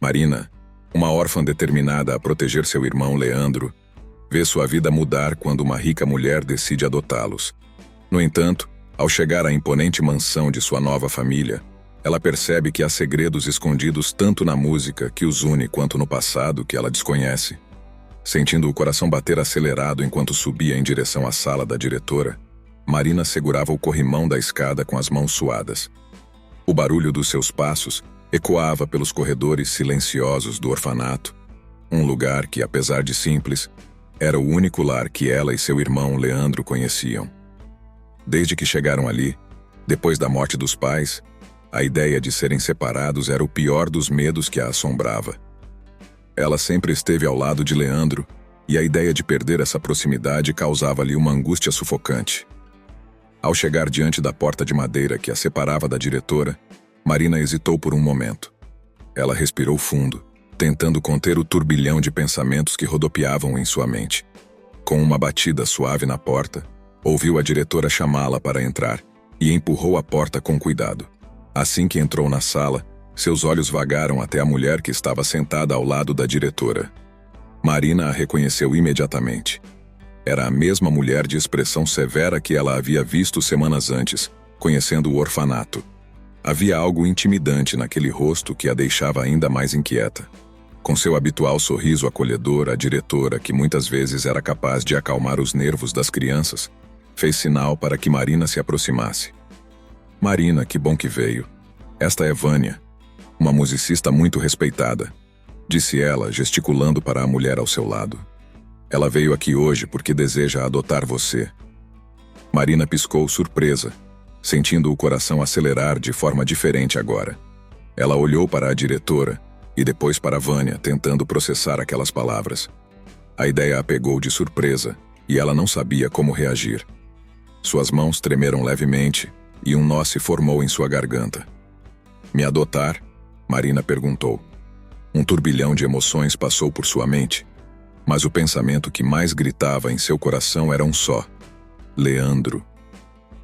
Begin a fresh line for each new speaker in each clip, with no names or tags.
Marina, uma órfã determinada a proteger seu irmão Leandro, vê sua vida mudar quando uma rica mulher decide adotá-los. No entanto, ao chegar à imponente mansão de sua nova família, ela percebe que há segredos escondidos tanto na música que os une quanto no passado que ela desconhece. Sentindo o coração bater acelerado enquanto subia em direção à sala da diretora, Marina segurava o corrimão da escada com as mãos suadas. O barulho dos seus passos ecoava pelos corredores silenciosos do orfanato, um lugar que, apesar de simples, era o único lar que ela e seu irmão Leandro conheciam. Desde que chegaram ali, depois da morte dos pais, a ideia de serem separados era o pior dos medos que a assombrava. Ela sempre esteve ao lado de Leandro, e a ideia de perder essa proximidade causava-lhe uma angústia sufocante. Ao chegar diante da porta de madeira que a separava da diretora, Marina hesitou por um momento. Ela respirou fundo, tentando conter o turbilhão de pensamentos que rodopiavam em sua mente. Com uma batida suave na porta, ouviu a diretora chamá-la para entrar e empurrou a porta com cuidado. Assim que entrou na sala, seus olhos vagaram até a mulher que estava sentada ao lado da diretora. Marina a reconheceu imediatamente. Era a mesma mulher de expressão severa que ela havia visto semanas antes, conhecendo o orfanato. Havia algo intimidante naquele rosto que a deixava ainda mais inquieta. Com seu habitual sorriso acolhedor, a diretora, que muitas vezes era capaz de acalmar os nervos das crianças, fez sinal para que Marina se aproximasse. Marina, que bom que veio. Esta é Vânia, uma musicista muito respeitada, disse ela, gesticulando para a mulher ao seu lado. Ela veio aqui hoje porque deseja adotar você. Marina piscou surpresa, sentindo o coração acelerar de forma diferente agora. Ela olhou para a diretora e depois para Vânia, tentando processar aquelas palavras. A ideia a pegou de surpresa e ela não sabia como reagir. Suas mãos tremeram levemente e um nó se formou em sua garganta. Me adotar? Marina perguntou. Um turbilhão de emoções passou por sua mente, mas o pensamento que mais gritava em seu coração era um só: Leandro.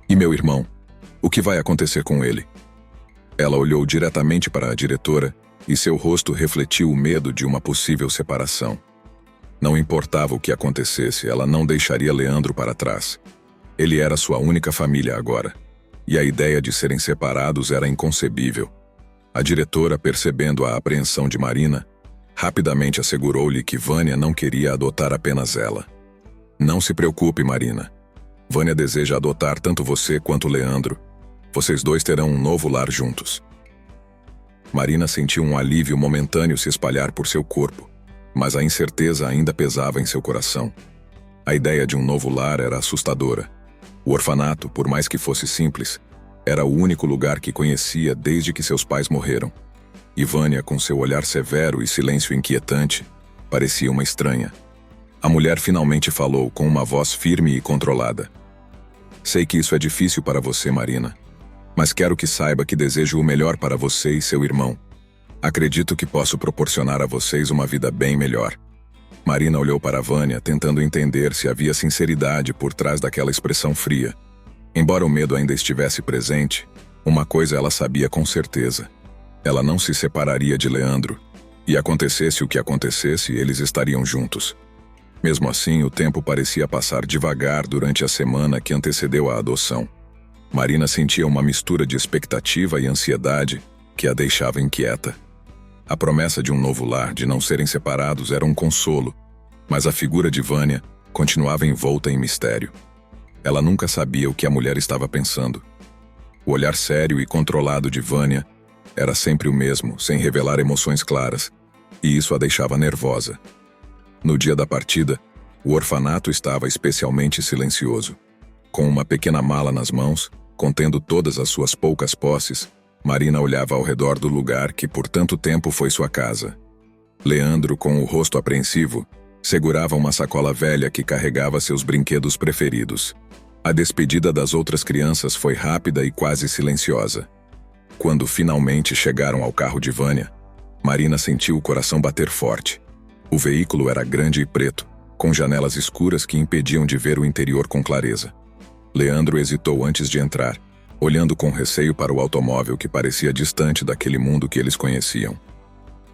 E meu irmão? O que vai acontecer com ele? Ela olhou diretamente para a diretora e seu rosto refletiu o medo de uma possível separação. Não importava o que acontecesse, ela não deixaria Leandro para trás. Ele era sua única família agora, e a ideia de serem separados era inconcebível. A diretora, percebendo a apreensão de Marina, rapidamente assegurou-lhe que Vânia não queria adotar apenas ela. Não se preocupe, Marina. Vânia deseja adotar tanto você quanto Leandro. Vocês dois terão um novo lar juntos. Marina sentiu um alívio momentâneo se espalhar por seu corpo, mas a incerteza ainda pesava em seu coração. A ideia de um novo lar era assustadora. O orfanato, por mais que fosse simples, era o único lugar que conhecia desde que seus pais morreram. E Vânia, com seu olhar severo e silêncio inquietante, parecia uma estranha. A mulher finalmente falou com uma voz firme e controlada. Sei que isso é difícil para você, Marina, mas quero que saiba que desejo o melhor para você e seu irmão. Acredito que posso proporcionar a vocês uma vida bem melhor. Marina olhou para Vânia, tentando entender se havia sinceridade por trás daquela expressão fria. Embora o medo ainda estivesse presente, uma coisa ela sabia com certeza. Ela não se separaria de Leandro, e acontecesse o que acontecesse, eles estariam juntos. Mesmo assim, o tempo parecia passar devagar durante a semana que antecedeu a adoção. Marina sentia uma mistura de expectativa e ansiedade que a deixava inquieta. A promessa de um novo lar, de não serem separados, era um consolo, mas a figura de Vânia continuava envolta em mistério. Ela nunca sabia o que a mulher estava pensando. O olhar sério e controlado de Vânia era sempre o mesmo, sem revelar emoções claras, e isso a deixava nervosa. No dia da partida, o orfanato estava especialmente silencioso. Com uma pequena mala nas mãos, contendo todas as suas poucas posses, Marina olhava ao redor do lugar que por tanto tempo foi sua casa. Leandro, com o rosto apreensivo, segurava uma sacola velha que carregava seus brinquedos preferidos. A despedida das outras crianças foi rápida e quase silenciosa. Quando finalmente chegaram ao carro de Vânia, Marina sentiu o coração bater forte. O veículo era grande e preto, com janelas escuras que impediam de ver o interior com clareza. Leandro hesitou antes de entrar, olhando com receio para o automóvel que parecia distante daquele mundo que eles conheciam.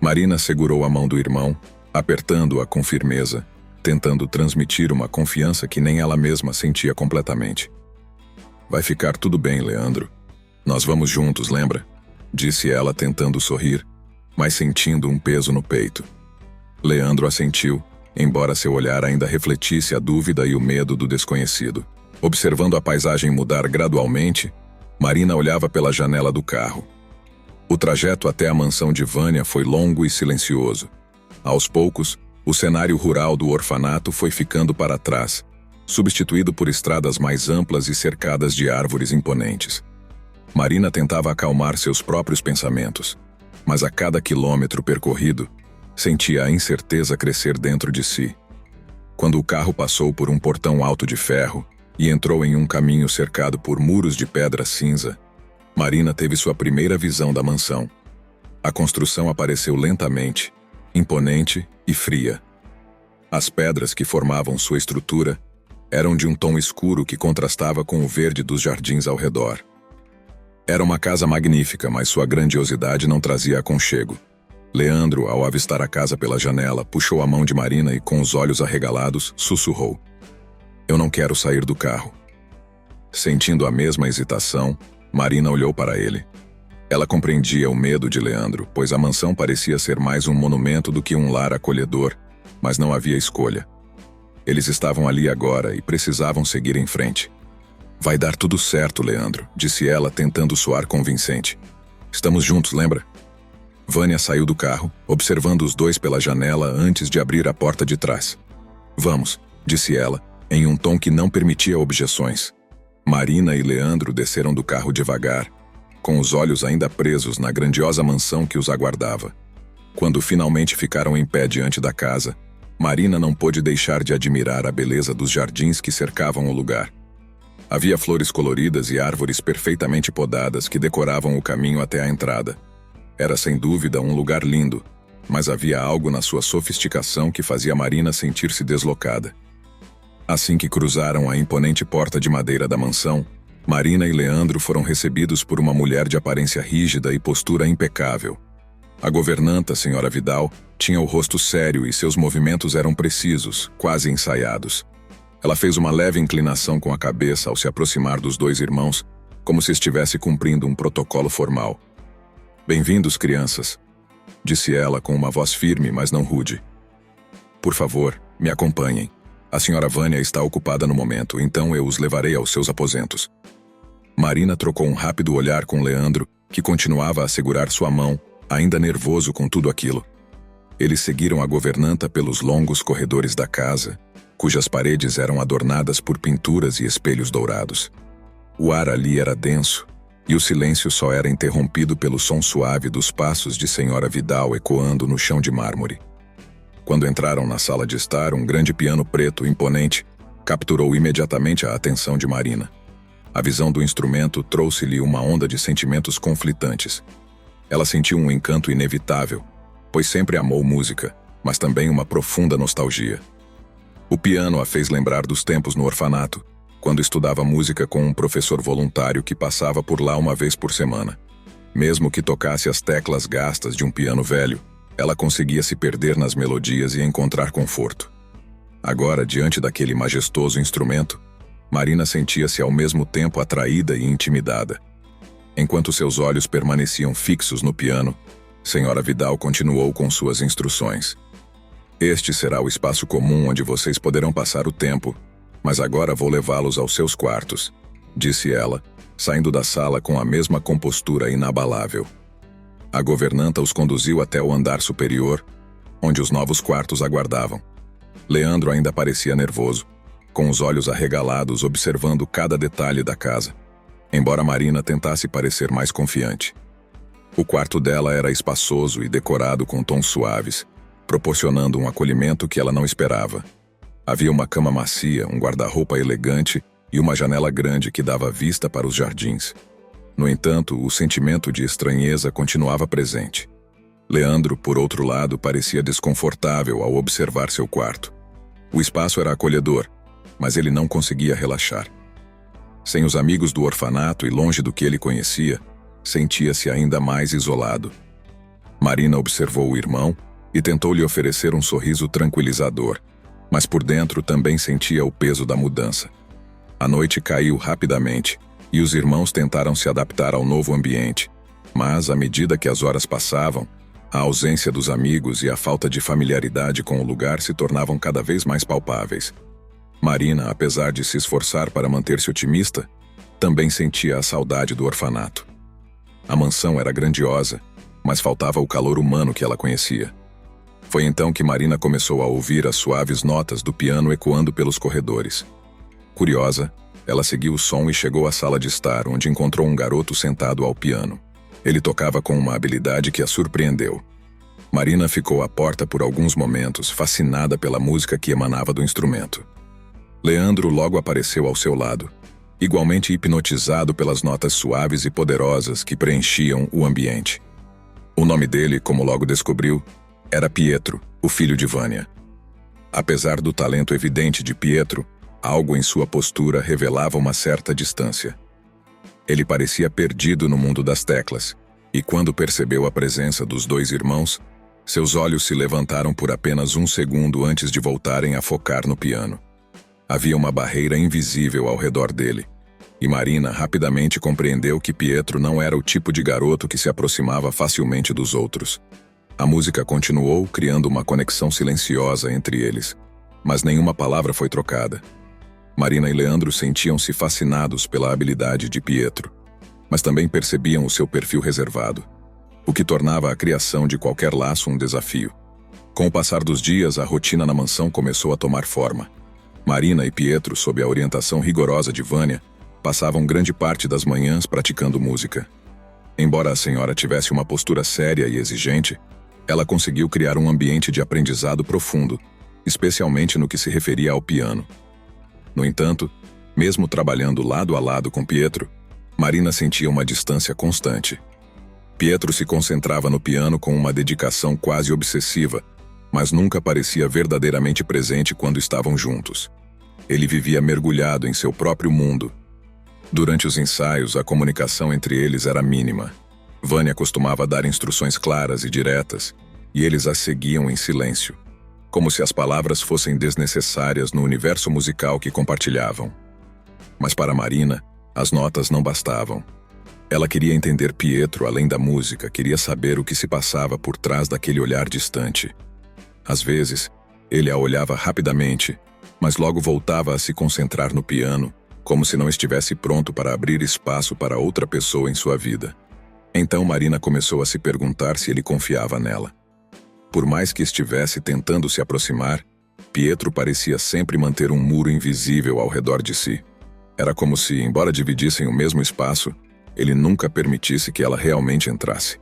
Marina segurou a mão do irmão, apertando-a com firmeza, tentando transmitir uma confiança que nem ela mesma sentia completamente. Vai ficar tudo bem, Leandro. Nós vamos juntos, lembra? Disse ela tentando sorrir, mas sentindo um peso no peito. Leandro assentiu, embora seu olhar ainda refletisse a dúvida e o medo do desconhecido. Observando a paisagem mudar gradualmente, Marina olhava pela janela do carro. O trajeto até a mansão de Vânia foi longo e silencioso. Aos poucos, o cenário rural do orfanato foi ficando para trás, substituído por estradas mais amplas e cercadas de árvores imponentes. Marina tentava acalmar seus próprios pensamentos, mas a cada quilômetro percorrido, sentia a incerteza crescer dentro de si. Quando o carro passou por um portão alto de ferro e entrou em um caminho cercado por muros de pedra cinza, Marina teve sua primeira visão da mansão. A construção apareceu lentamente, imponente e fria. As pedras que formavam sua estrutura eram de um tom escuro que contrastava com o verde dos jardins ao redor. Era uma casa magnífica, mas sua grandiosidade não trazia aconchego. Leandro, ao avistar a casa pela janela, puxou a mão de Marina e, com os olhos arregalados, sussurrou: "Eu não quero sair do carro." Sentindo a mesma hesitação, Marina olhou para ele. Ela compreendia o medo de Leandro, pois a mansão parecia ser mais um monumento do que um lar acolhedor, mas não havia escolha. Eles estavam ali agora e precisavam seguir em frente. "Vai dar tudo certo, Leandro", disse ela, tentando soar convincente. "Estamos juntos, lembra?" Vânia saiu do carro, observando os dois pela janela antes de abrir a porta de trás. "Vamos", disse ela, em um tom que não permitia objeções. Marina e Leandro desceram do carro devagar, com os olhos ainda presos na grandiosa mansão que os aguardava. Quando finalmente ficaram em pé diante da casa, Marina não pôde deixar de admirar a beleza dos jardins que cercavam o lugar. Havia flores coloridas e árvores perfeitamente podadas que decoravam o caminho até a entrada. Era sem dúvida um lugar lindo, mas havia algo na sua sofisticação que fazia Marina sentir-se deslocada. Assim que cruzaram a imponente porta de madeira da mansão, Marina e Leandro foram recebidos por uma mulher de aparência rígida e postura impecável. A governanta, Sra. Vidal, tinha o rosto sério e seus movimentos eram precisos, quase ensaiados. Ela fez uma leve inclinação com a cabeça ao se aproximar dos dois irmãos, como se estivesse cumprindo um protocolo formal. "Bem-vindos, crianças", disse ela com uma voz firme, mas não rude. "Por favor, me acompanhem. A Sra. Vânia está ocupada no momento, então eu os levarei aos seus aposentos." Marina trocou um rápido olhar com Leandro, que continuava a segurar sua mão, ainda nervoso com tudo aquilo. Eles seguiram a governanta pelos longos corredores da casa, cujas paredes eram adornadas por pinturas e espelhos dourados. O ar ali era denso, e o silêncio só era interrompido pelo som suave dos passos de Sra. Vidal ecoando no chão de mármore. Quando entraram na sala de estar, um grande piano preto imponente capturou imediatamente a atenção de Marina. A visão do instrumento trouxe-lhe uma onda de sentimentos conflitantes. Ela sentiu um encanto inevitável, pois sempre amou música, mas também uma profunda nostalgia. O piano a fez lembrar dos tempos no orfanato, quando estudava música com um professor voluntário que passava por lá uma vez por semana. Mesmo que tocasse as teclas gastas de um piano velho, ela conseguia se perder nas melodias e encontrar conforto. Agora, diante daquele majestoso instrumento, Marina sentia-se ao mesmo tempo atraída e intimidada. Enquanto seus olhos permaneciam fixos no piano, Sra. Vidal continuou com suas instruções. "Este será o espaço comum onde vocês poderão passar o tempo, mas agora vou levá-los aos seus quartos", disse ela, saindo da sala com a mesma compostura inabalável. A governanta os conduziu até o andar superior, onde os novos quartos aguardavam. Leandro ainda parecia nervoso, com os olhos arregalados observando cada detalhe da casa, embora Marina tentasse parecer mais confiante. O quarto dela era espaçoso e decorado com tons suaves, proporcionando um acolhimento que ela não esperava. Havia uma cama macia, um guarda-roupa elegante e uma janela grande que dava vista para os jardins. No entanto, o sentimento de estranheza continuava presente. Leandro, por outro lado, parecia desconfortável ao observar seu quarto. O espaço era acolhedor, mas ele não conseguia relaxar. Sem os amigos do orfanato e longe do que ele conhecia, sentia-se ainda mais isolado. Marina observou o irmão e tentou lhe oferecer um sorriso tranquilizador, mas por dentro também sentia o peso da mudança. A noite caiu rapidamente e os irmãos tentaram se adaptar ao novo ambiente, mas à medida que as horas passavam, a ausência dos amigos e a falta de familiaridade com o lugar se tornavam cada vez mais palpáveis. Marina, apesar de se esforçar para manter-se otimista, também sentia a saudade do orfanato. A mansão era grandiosa, mas faltava o calor humano que ela conhecia. Foi então que Marina começou a ouvir as suaves notas do piano ecoando pelos corredores. Curiosa, ela seguiu o som e chegou à sala de estar, onde encontrou um garoto sentado ao piano. Ele tocava com uma habilidade que a surpreendeu. Marina ficou à porta por alguns momentos, fascinada pela música que emanava do instrumento. Leandro logo apareceu ao seu lado, igualmente hipnotizado pelas notas suaves e poderosas que preenchiam o ambiente. O nome dele, como logo descobriu, era Pietro, o filho de Vânia. Apesar do talento evidente de Pietro, algo em sua postura revelava uma certa distância. Ele parecia perdido no mundo das teclas, e quando percebeu a presença dos dois irmãos, seus olhos se levantaram por apenas um segundo antes de voltarem a focar no piano. Havia uma barreira invisível ao redor dele, e Marina rapidamente compreendeu que Pietro não era o tipo de garoto que se aproximava facilmente dos outros. A música continuou, criando uma conexão silenciosa entre eles, mas nenhuma palavra foi trocada. Marina e Leandro sentiam-se fascinados pela habilidade de Pietro, mas também percebiam o seu perfil reservado, o que tornava a criação de qualquer laço um desafio. Com o passar dos dias, a rotina na mansão começou a tomar forma. Marina e Pietro, sob a orientação rigorosa de Vânia, passavam grande parte das manhãs praticando música. Embora a senhora tivesse uma postura séria e exigente, ela conseguiu criar um ambiente de aprendizado profundo, especialmente no que se referia ao piano. No entanto, mesmo trabalhando lado a lado com Pietro, Marina sentia uma distância constante. Pietro se concentrava no piano com uma dedicação quase obsessiva, mas nunca parecia verdadeiramente presente quando estavam juntos. Ele vivia mergulhado em seu próprio mundo. Durante os ensaios, a comunicação entre eles era mínima. Vânia costumava dar instruções claras e diretas, e eles as seguiam em silêncio, como se as palavras fossem desnecessárias no universo musical que compartilhavam. Mas para Marina, as notas não bastavam. Ela queria entender Pietro além da música, queria saber o que se passava por trás daquele olhar distante. Às vezes, ele a olhava rapidamente, mas logo voltava a se concentrar no piano, como se não estivesse pronto para abrir espaço para outra pessoa em sua vida. Então Marina começou a se perguntar se ele confiava nela. Por mais que estivesse tentando se aproximar, Pietro parecia sempre manter um muro invisível ao redor de si. Era como se, embora dividissem o mesmo espaço, ele nunca permitisse que ela realmente entrasse.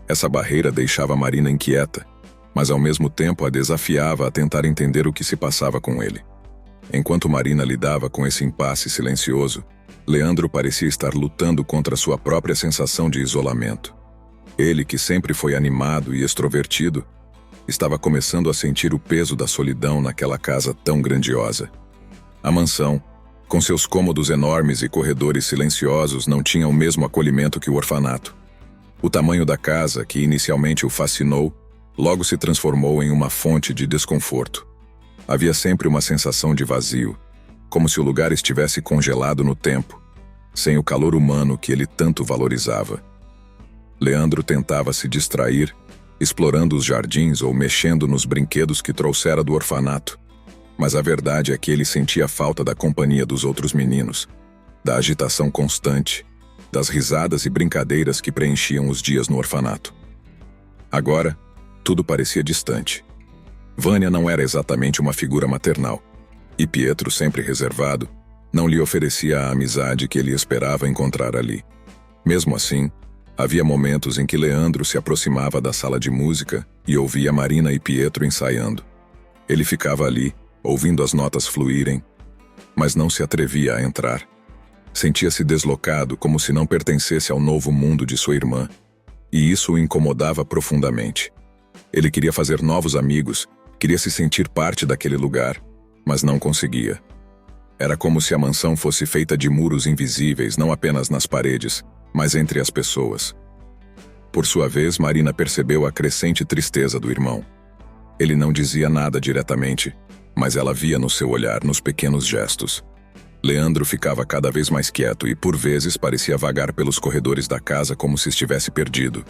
Essa barreira deixava Marina inquieta, mas ao mesmo tempo a desafiava a tentar entender o que se passava com ele. Enquanto Marina lidava com esse impasse silencioso, Leandro parecia estar lutando contra sua própria sensação de isolamento. Ele, que sempre foi animado e extrovertido, estava começando a sentir o peso da solidão naquela casa tão grandiosa. A mansão, com seus cômodos enormes e corredores silenciosos, não tinha o mesmo acolhimento que o orfanato. O tamanho da casa, que inicialmente o fascinou, logo se transformou em uma fonte de desconforto. Havia sempre uma sensação de vazio, como se o lugar estivesse congelado no tempo, sem o calor humano que ele tanto valorizava. Leandro tentava se distrair, explorando os jardins ou mexendo nos brinquedos que trouxera do orfanato, mas a verdade é que ele sentia falta da companhia dos outros meninos, da agitação constante, das risadas e brincadeiras que preenchiam os dias no orfanato. Agora, tudo parecia distante. Vânia não era exatamente uma figura maternal, e Pietro, sempre reservado, não lhe oferecia a amizade que ele esperava encontrar ali. Mesmo assim, havia momentos em que Leandro se aproximava da sala de música e ouvia Marina e Pietro ensaiando. Ele ficava ali, ouvindo as notas fluírem, mas não se atrevia a entrar. Sentia-se deslocado, como se não pertencesse ao novo mundo de sua irmã, e isso o incomodava profundamente. Ele queria fazer novos amigos, queria se sentir parte daquele lugar, mas não conseguia. Era como se a mansão fosse feita de muros invisíveis, não apenas nas paredes, mas entre as pessoas. Por sua vez, Marina percebeu a crescente tristeza do irmão. Ele não dizia nada diretamente, mas ela via no seu olhar, nos pequenos gestos. Leandro ficava cada vez mais quieto e, por vezes, parecia vagar pelos corredores da casa como se estivesse perdido.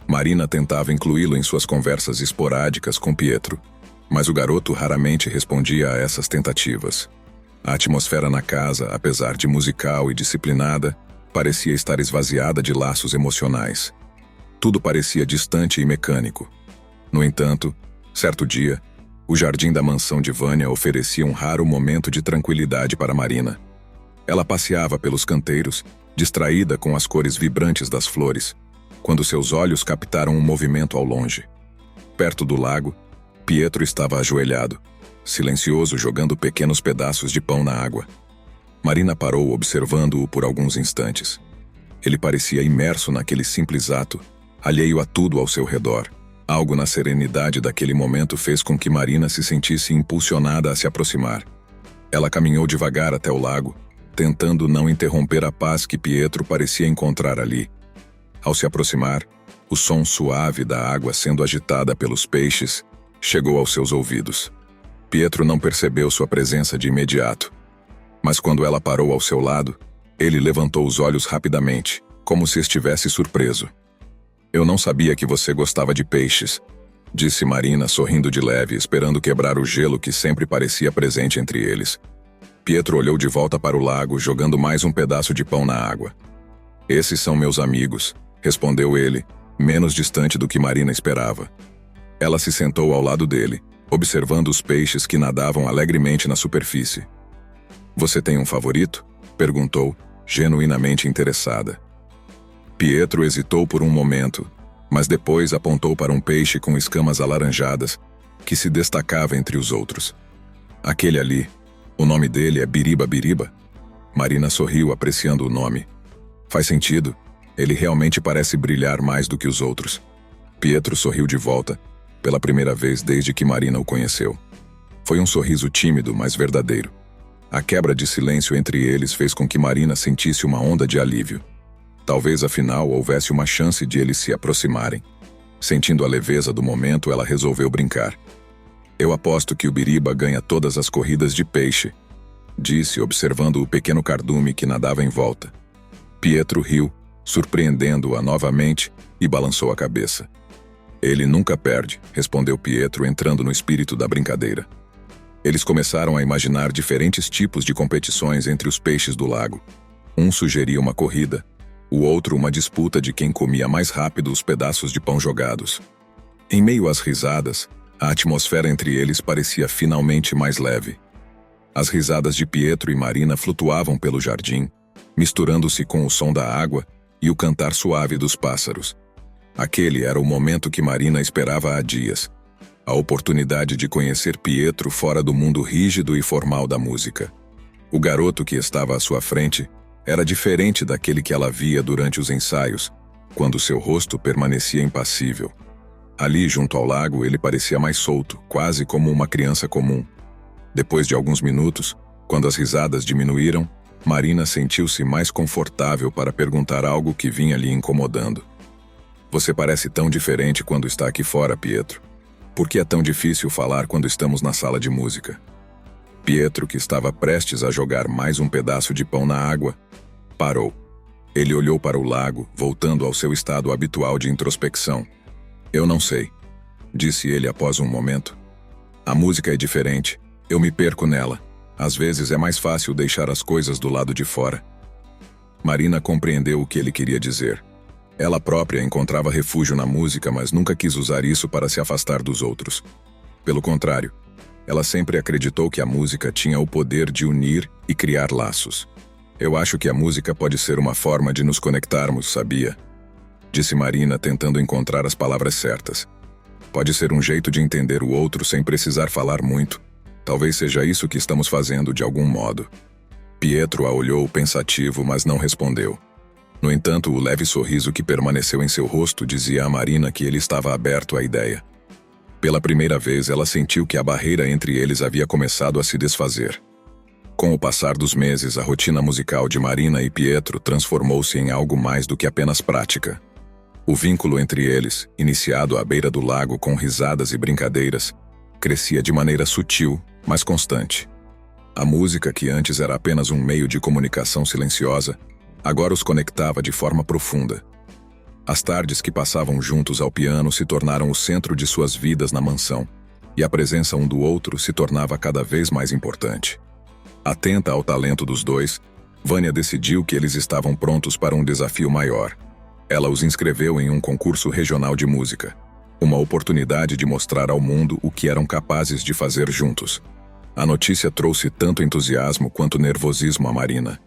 Marina tentava incluí-lo em suas conversas esporádicas com Pietro, mas o garoto raramente respondia a essas tentativas. A atmosfera na casa, apesar de musical e disciplinada, parecia estar esvaziada de laços emocionais. Tudo parecia distante e mecânico. No entanto, certo dia, o jardim da mansão de Vânia oferecia um raro momento de tranquilidade para Marina. Ela passeava pelos canteiros, distraída com as cores vibrantes das flores, quando seus olhos captaram um movimento ao longe. Perto do lago, Pietro estava ajoelhado, silencioso, jogando pequenos pedaços de pão na água. Marina parou observando-o por alguns instantes. Ele parecia imerso naquele simples ato, alheio a tudo ao seu redor. Algo na serenidade daquele momento fez com que Marina se sentisse impulsionada a se aproximar. Ela caminhou devagar até o lago, tentando não interromper a paz que Pietro parecia encontrar ali. Ao se aproximar, o som suave da água sendo agitada pelos peixes chegou aos seus ouvidos. Pietro não percebeu sua presença de imediato, mas quando ela parou ao seu lado, ele levantou os olhos rapidamente, como se estivesse surpreso. "Eu não sabia que você gostava de peixes", disse Marina, sorrindo de leve, esperando quebrar o gelo que sempre parecia presente entre eles. Pietro olhou de volta para o lago, jogando mais um pedaço de pão na água. "Esses são meus amigos", respondeu ele, menos distante do que Marina esperava. Ela se sentou ao lado dele, observando os peixes que nadavam alegremente na superfície. "Você tem um favorito?", perguntou, genuinamente interessada. Pietro hesitou por um momento, mas depois apontou para um peixe com escamas alaranjadas, que se destacava entre os outros. "Aquele ali. O nome dele é Biriba Biriba?", Marina sorriu, apreciando o nome. "Faz sentido. Ele realmente parece brilhar mais do que os outros." Pietro sorriu de volta, pela primeira vez desde que Marina o conheceu. Foi um sorriso tímido, mas verdadeiro. A quebra de silêncio entre eles fez com que Marina sentisse uma onda de alívio. Talvez afinal houvesse uma chance de eles se aproximarem. Sentindo a leveza do momento, ela resolveu brincar. "Eu aposto que o Biriba ganha todas as corridas de peixe", disse, observando o pequeno cardume que nadava em volta. Pietro riu, surpreendendo-a novamente, e balançou a cabeça. "Ele nunca perde", respondeu Pietro, entrando no espírito da brincadeira. Eles começaram a imaginar diferentes tipos de competições entre os peixes do lago. Um sugeria uma corrida, o outro uma disputa de quem comia mais rápido os pedaços de pão jogados. Em meio às risadas, a atmosfera entre eles parecia finalmente mais leve. As risadas de Pietro e Marina flutuavam pelo jardim, misturando-se com o som da água e o cantar suave dos pássaros. Aquele era o momento que Marina esperava há dias. A oportunidade de conhecer Pietro fora do mundo rígido e formal da música. O garoto que estava à sua frente era diferente daquele que ela via durante os ensaios, quando seu rosto permanecia impassível. Ali, junto ao lago, ele parecia mais solto, quase como uma criança comum. Depois de alguns minutos, quando as risadas diminuíram, Marina sentiu-se mais confortável para perguntar algo que vinha lhe incomodando. "Você parece tão diferente quando está aqui fora, Pietro. Por que é tão difícil falar quando estamos na sala de música?" Pietro, que estava prestes a jogar mais um pedaço de pão na água, parou. Ele olhou para o lago, voltando ao seu estado habitual de introspecção. "Eu não sei", disse ele após um momento. "A música é diferente. Eu me perco nela. Às vezes é mais fácil deixar as coisas do lado de fora." Marina compreendeu o que ele queria dizer. Ela própria encontrava refúgio na música, mas nunca quis usar isso para se afastar dos outros. Pelo contrário, ela sempre acreditou que a música tinha o poder de unir e criar laços. "Eu acho que a música pode ser uma forma de nos conectarmos, sabia?", disse Marina, tentando encontrar as palavras certas. "Pode ser um jeito de entender o outro sem precisar falar muito. Talvez seja isso que estamos fazendo de algum modo." Pietro a olhou pensativo, mas não respondeu. No entanto, o leve sorriso que permaneceu em seu rosto dizia a Marina que ele estava aberto à ideia. Pela primeira vez, ela sentiu que a barreira entre eles havia começado a se desfazer. Com o passar dos meses, a rotina musical de Marina e Pietro transformou-se em algo mais do que apenas prática. O vínculo entre eles, iniciado à beira do lago com risadas e brincadeiras, crescia de maneira sutil, mas constante. A música, que antes era apenas um meio de comunicação silenciosa, agora os conectava de forma profunda. As tardes que passavam juntos ao piano se tornaram o centro de suas vidas na mansão, e a presença um do outro se tornava cada vez mais importante. Atenta ao talento dos dois, Vânia decidiu que eles estavam prontos para um desafio maior. Ela os inscreveu em um concurso regional de música, uma oportunidade de mostrar ao mundo o que eram capazes de fazer juntos. A notícia trouxe tanto entusiasmo quanto nervosismo a Marina.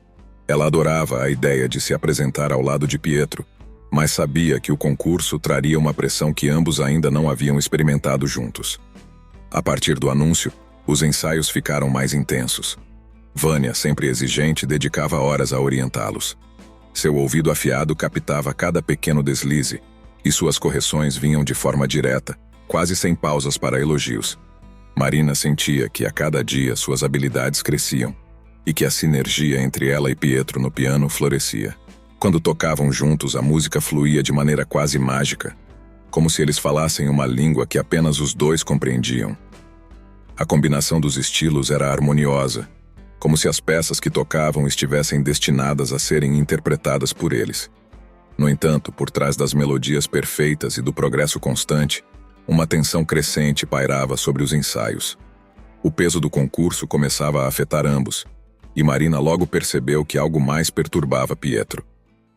Ela adorava a ideia de se apresentar ao lado de Pietro, mas sabia que o concurso traria uma pressão que ambos ainda não haviam experimentado juntos. A partir do anúncio, os ensaios ficaram mais intensos. Vânia, sempre exigente, dedicava horas a orientá-los. Seu ouvido afiado captava cada pequeno deslize, e suas correções vinham de forma direta, quase sem pausas para elogios. Marina sentia que a cada dia suas habilidades cresciam, e que a sinergia entre ela e Pietro no piano florescia. Quando tocavam juntos, a música fluía de maneira quase mágica, como se eles falassem uma língua que apenas os dois compreendiam. A combinação dos estilos era harmoniosa, como se as peças que tocavam estivessem destinadas a serem interpretadas por eles. No entanto, por trás das melodias perfeitas e do progresso constante, uma tensão crescente pairava sobre os ensaios. O peso do concurso começava a afetar ambos, e Marina logo percebeu que algo mais perturbava Pietro.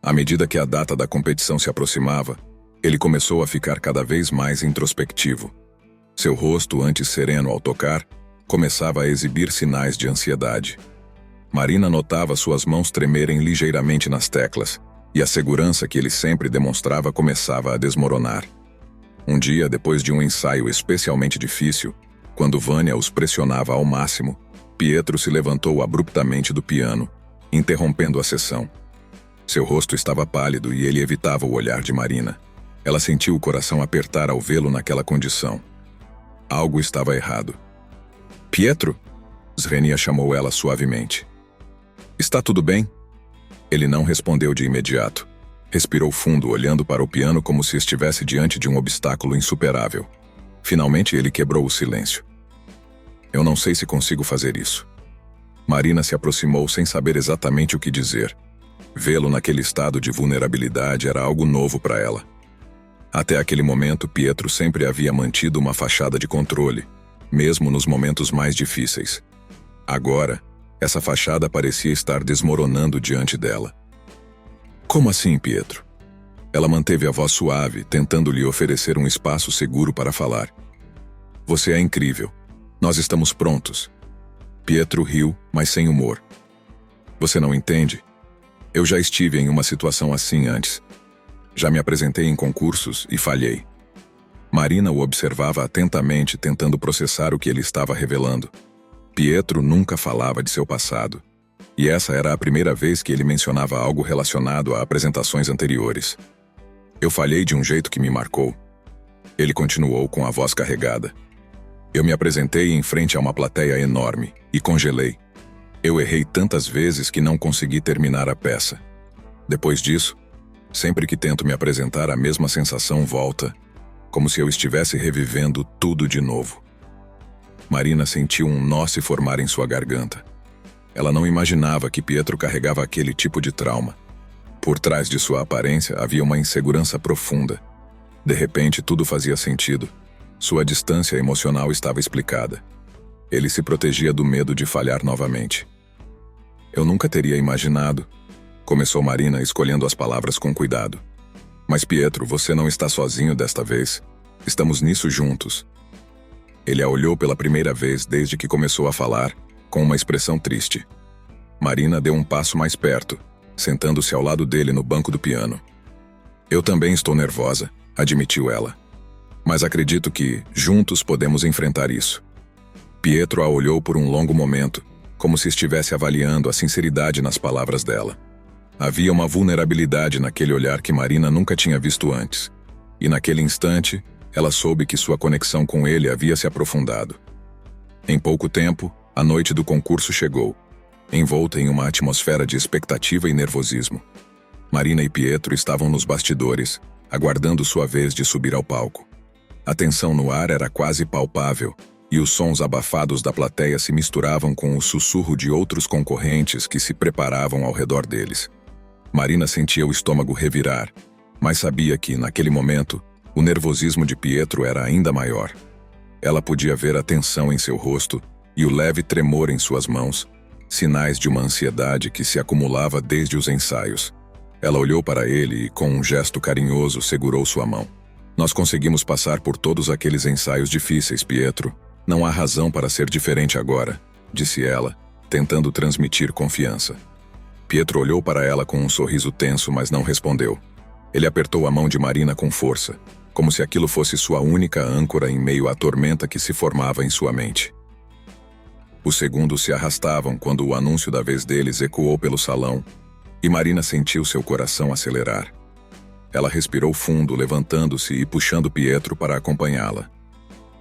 À medida que a data da competição se aproximava, ele começou a ficar cada vez mais introspectivo. Seu rosto, antes sereno ao tocar, começava a exibir sinais de ansiedade. Marina notava suas mãos tremerem ligeiramente nas teclas, e a segurança que ele sempre demonstrava começava a desmoronar. Um dia, depois de um ensaio especialmente difícil, quando Vânia os pressionava ao máximo, Pietro se levantou abruptamente do piano, interrompendo a sessão. Seu rosto estava pálido e ele evitava o olhar de Marina. Ela sentiu o coração apertar ao vê-lo naquela condição. Algo estava errado. «Pietro?» Srenia chamou ela suavemente. «Está tudo bem?» Ele não respondeu de imediato. Respirou fundo, olhando para o piano como se estivesse diante de um obstáculo insuperável. Finalmente ele quebrou o silêncio. «Eu não sei se consigo fazer isso». Marina se aproximou sem saber exatamente o que dizer. Vê-lo naquele estado de vulnerabilidade era algo novo para ela. Até aquele momento, Pietro sempre havia mantido uma fachada de controle, mesmo nos momentos mais difíceis. Agora, essa fachada parecia estar desmoronando diante dela. «Como assim, Pietro?» Ela manteve a voz suave, tentando lhe oferecer um espaço seguro para falar. «Você é incrível. Nós estamos prontos». Pietro riu, mas sem humor. «Você não entende? Eu já estive em uma situação assim antes. Já me apresentei em concursos e falhei». Marina o observava atentamente, tentando processar o que ele estava revelando. Pietro nunca falava de seu passado, e essa era a primeira vez que ele mencionava algo relacionado a apresentações anteriores. «Eu falhei de um jeito que me marcou». Ele continuou com a voz carregada. «Eu me apresentei em frente a uma plateia enorme e congelei. Eu errei tantas vezes que não consegui terminar a peça. Depois disso, sempre que tento me apresentar, a mesma sensação volta, como se eu estivesse revivendo tudo de novo». Marina sentiu um nó se formar em sua garganta. Ela não imaginava que Pietro carregava aquele tipo de trauma. Por trás de sua aparência havia uma insegurança profunda. De repente, tudo fazia sentido. Sua distância emocional estava explicada. Ele se protegia do medo de falhar novamente. «Eu nunca teria imaginado», começou Marina, escolhendo as palavras com cuidado. «Mas Pietro, você não está sozinho desta vez. Estamos nisso juntos». Ele a olhou pela primeira vez desde que começou a falar, com uma expressão triste. Marina deu um passo mais perto, sentando-se ao lado dele no banco do piano. «Eu também estou nervosa», admitiu ela. «Mas acredito que, juntos, podemos enfrentar isso». Pietro a olhou por um longo momento, como se estivesse avaliando a sinceridade nas palavras dela. Havia uma vulnerabilidade naquele olhar que Marina nunca tinha visto antes. E naquele instante, ela soube que sua conexão com ele havia se aprofundado. Em pouco tempo, a noite do concurso chegou, envolta em uma atmosfera de expectativa e nervosismo. Marina e Pietro estavam nos bastidores, aguardando sua vez de subir ao palco. A tensão no ar era quase palpável, e os sons abafados da plateia se misturavam com o sussurro de outros concorrentes que se preparavam ao redor deles. Marina sentia o estômago revirar, mas sabia que, naquele momento, o nervosismo de Pietro era ainda maior. Ela podia ver a tensão em seu rosto e o leve tremor em suas mãos, sinais de uma ansiedade que se acumulava desde os ensaios. Ela olhou para ele e, com um gesto carinhoso, segurou sua mão. Nós conseguimos passar por todos aqueles ensaios difíceis, Pietro. Não há razão para ser diferente agora, disse ela, tentando transmitir confiança. Pietro olhou para ela com um sorriso tenso, mas não respondeu. Ele apertou a mão de Marina com força, como se aquilo fosse sua única âncora em meio à tormenta que se formava em sua mente. Os segundos se arrastavam quando o anúncio da vez deles ecoou pelo salão, e Marina sentiu seu coração acelerar. Ela respirou fundo, levantando-se e puxando Pietro para acompanhá-la.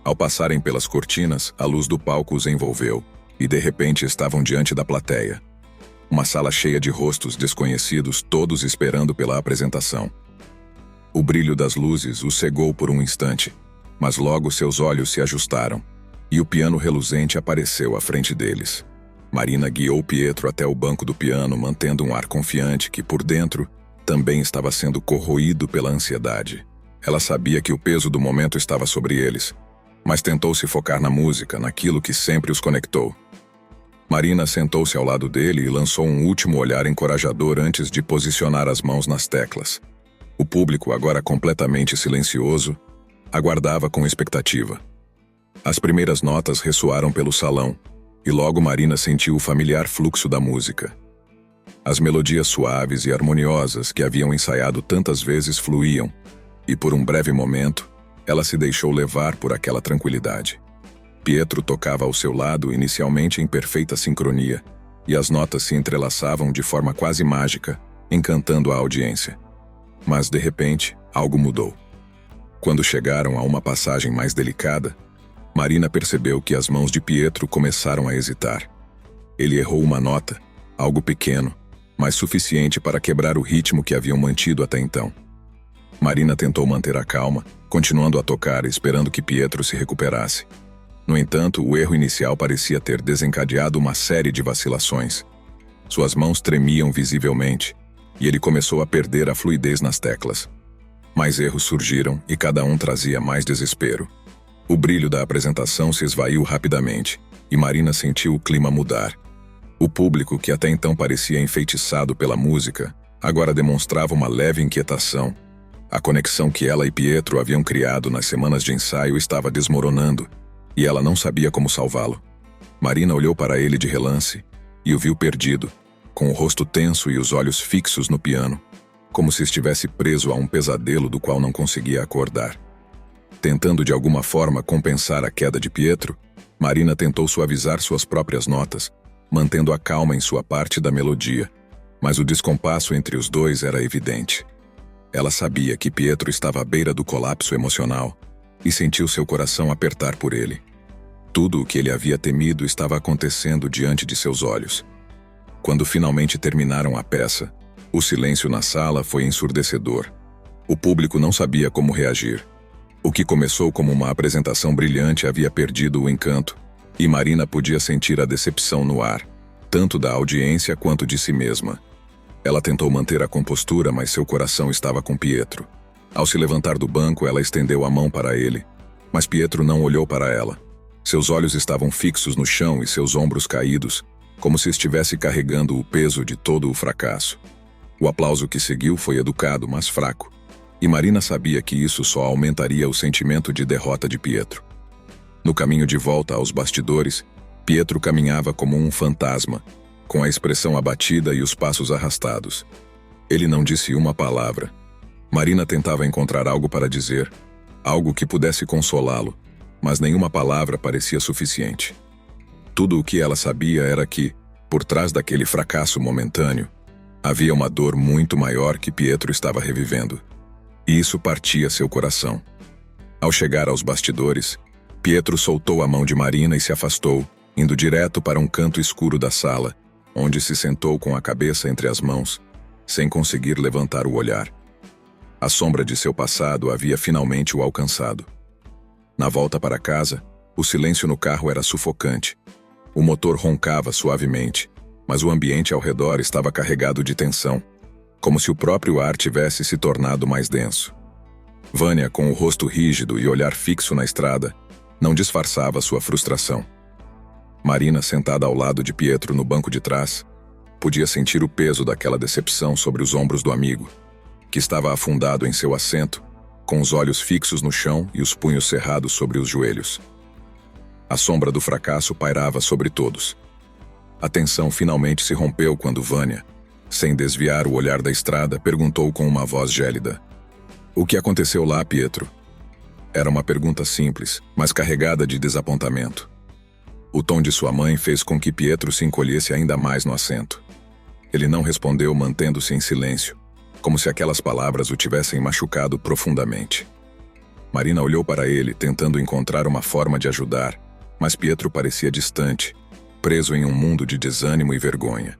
Ao passarem pelas cortinas, a luz do palco os envolveu, e de repente estavam diante da plateia. Uma sala cheia de rostos desconhecidos, todos esperando pela apresentação. O brilho das luzes os cegou por um instante, mas logo seus olhos se ajustaram, e o piano reluzente apareceu à frente deles. Marina guiou Pietro até o banco do piano, mantendo um ar confiante que, por dentro, também estava sendo corroído pela ansiedade. Ela sabia que o peso do momento estava sobre eles, mas tentou se focar na música, naquilo que sempre os conectou. Marina sentou-se ao lado dele e lançou um último olhar encorajador antes de posicionar as mãos nas teclas. O público, agora completamente silencioso, aguardava com expectativa. As primeiras notas ressoaram pelo salão, e logo Marina sentiu o familiar fluxo da música. As melodias suaves e harmoniosas que haviam ensaiado tantas vezes fluíam, e por um breve momento, ela se deixou levar por aquela tranquilidade. Pietro tocava ao seu lado, inicialmente em perfeita sincronia, e as notas se entrelaçavam de forma quase mágica, encantando a audiência. Mas, de repente, algo mudou. Quando chegaram a uma passagem mais delicada, Marina percebeu que as mãos de Pietro começaram a hesitar. Ele errou uma nota, algo pequeno, mas suficiente para quebrar o ritmo que haviam mantido até então. Marina tentou manter a calma, continuando a tocar, esperando que Pietro se recuperasse. No entanto, o erro inicial parecia ter desencadeado uma série de vacilações. Suas mãos tremiam visivelmente, e ele começou a perder a fluidez nas teclas. Mais erros surgiram e cada um trazia mais desespero. O brilho da apresentação se esvaiu rapidamente, e Marina sentiu o clima mudar. O público, que até então parecia enfeitiçado pela música, agora demonstrava uma leve inquietação. A conexão que ela e Pietro haviam criado nas semanas de ensaio estava desmoronando, e ela não sabia como salvá-lo. Marina olhou para ele de relance e o viu perdido, com o rosto tenso e os olhos fixos no piano, como se estivesse preso a um pesadelo do qual não conseguia acordar. Tentando de alguma forma compensar a queda de Pietro, Marina tentou suavizar suas próprias notas, mantendo a calma em sua parte da melodia, mas o descompasso entre os dois era evidente. Ela sabia que Pietro estava à beira do colapso emocional e sentiu seu coração apertar por ele. Tudo o que ele havia temido estava acontecendo diante de seus olhos. Quando finalmente terminaram a peça, o silêncio na sala foi ensurdecedor. O público não sabia como reagir. O que começou como uma apresentação brilhante havia perdido o encanto, e Marina podia sentir a decepção no ar, tanto da audiência quanto de si mesma. Ela tentou manter a compostura, mas seu coração estava com Pietro. Ao se levantar do banco, ela estendeu a mão para ele, mas Pietro não olhou para ela. Seus olhos estavam fixos no chão e seus ombros caídos, como se estivesse carregando o peso de todo o fracasso. O aplauso que seguiu foi educado, mas fraco, e Marina sabia que isso só aumentaria o sentimento de derrota de Pietro. No caminho de volta aos bastidores, Pietro caminhava como um fantasma, com a expressão abatida e os passos arrastados. Ele não disse uma palavra. Marina tentava encontrar algo para dizer, algo que pudesse consolá-lo, mas nenhuma palavra parecia suficiente. Tudo o que ela sabia era que, por trás daquele fracasso momentâneo, havia uma dor muito maior que Pietro estava revivendo. E isso partia seu coração. Ao chegar aos bastidores, Pietro soltou a mão de Marina e se afastou, indo direto para um canto escuro da sala, onde se sentou com a cabeça entre as mãos, sem conseguir levantar o olhar. A sombra de seu passado havia finalmente o alcançado. Na volta para casa, o silêncio no carro era sufocante. O motor roncava suavemente, mas o ambiente ao redor estava carregado de tensão, como se o próprio ar tivesse se tornado mais denso. Vânia, com o rosto rígido e olhar fixo na estrada, não disfarçava sua frustração. Marina, sentada ao lado de Pietro no banco de trás, podia sentir o peso daquela decepção sobre os ombros do amigo, que estava afundado em seu assento, com os olhos fixos no chão e os punhos cerrados sobre os joelhos. A sombra do fracasso pairava sobre todos. A tensão finalmente se rompeu quando Vânia, sem desviar o olhar da estrada, perguntou com uma voz gélida: "O que aconteceu lá, Pietro?" Era uma pergunta simples, mas carregada de desapontamento. O tom de sua mãe fez com que Pietro se encolhesse ainda mais no assento. Ele não respondeu, mantendo-se em silêncio, como se aquelas palavras o tivessem machucado profundamente. Marina olhou para ele, tentando encontrar uma forma de ajudar, mas Pietro parecia distante, preso em um mundo de desânimo e vergonha.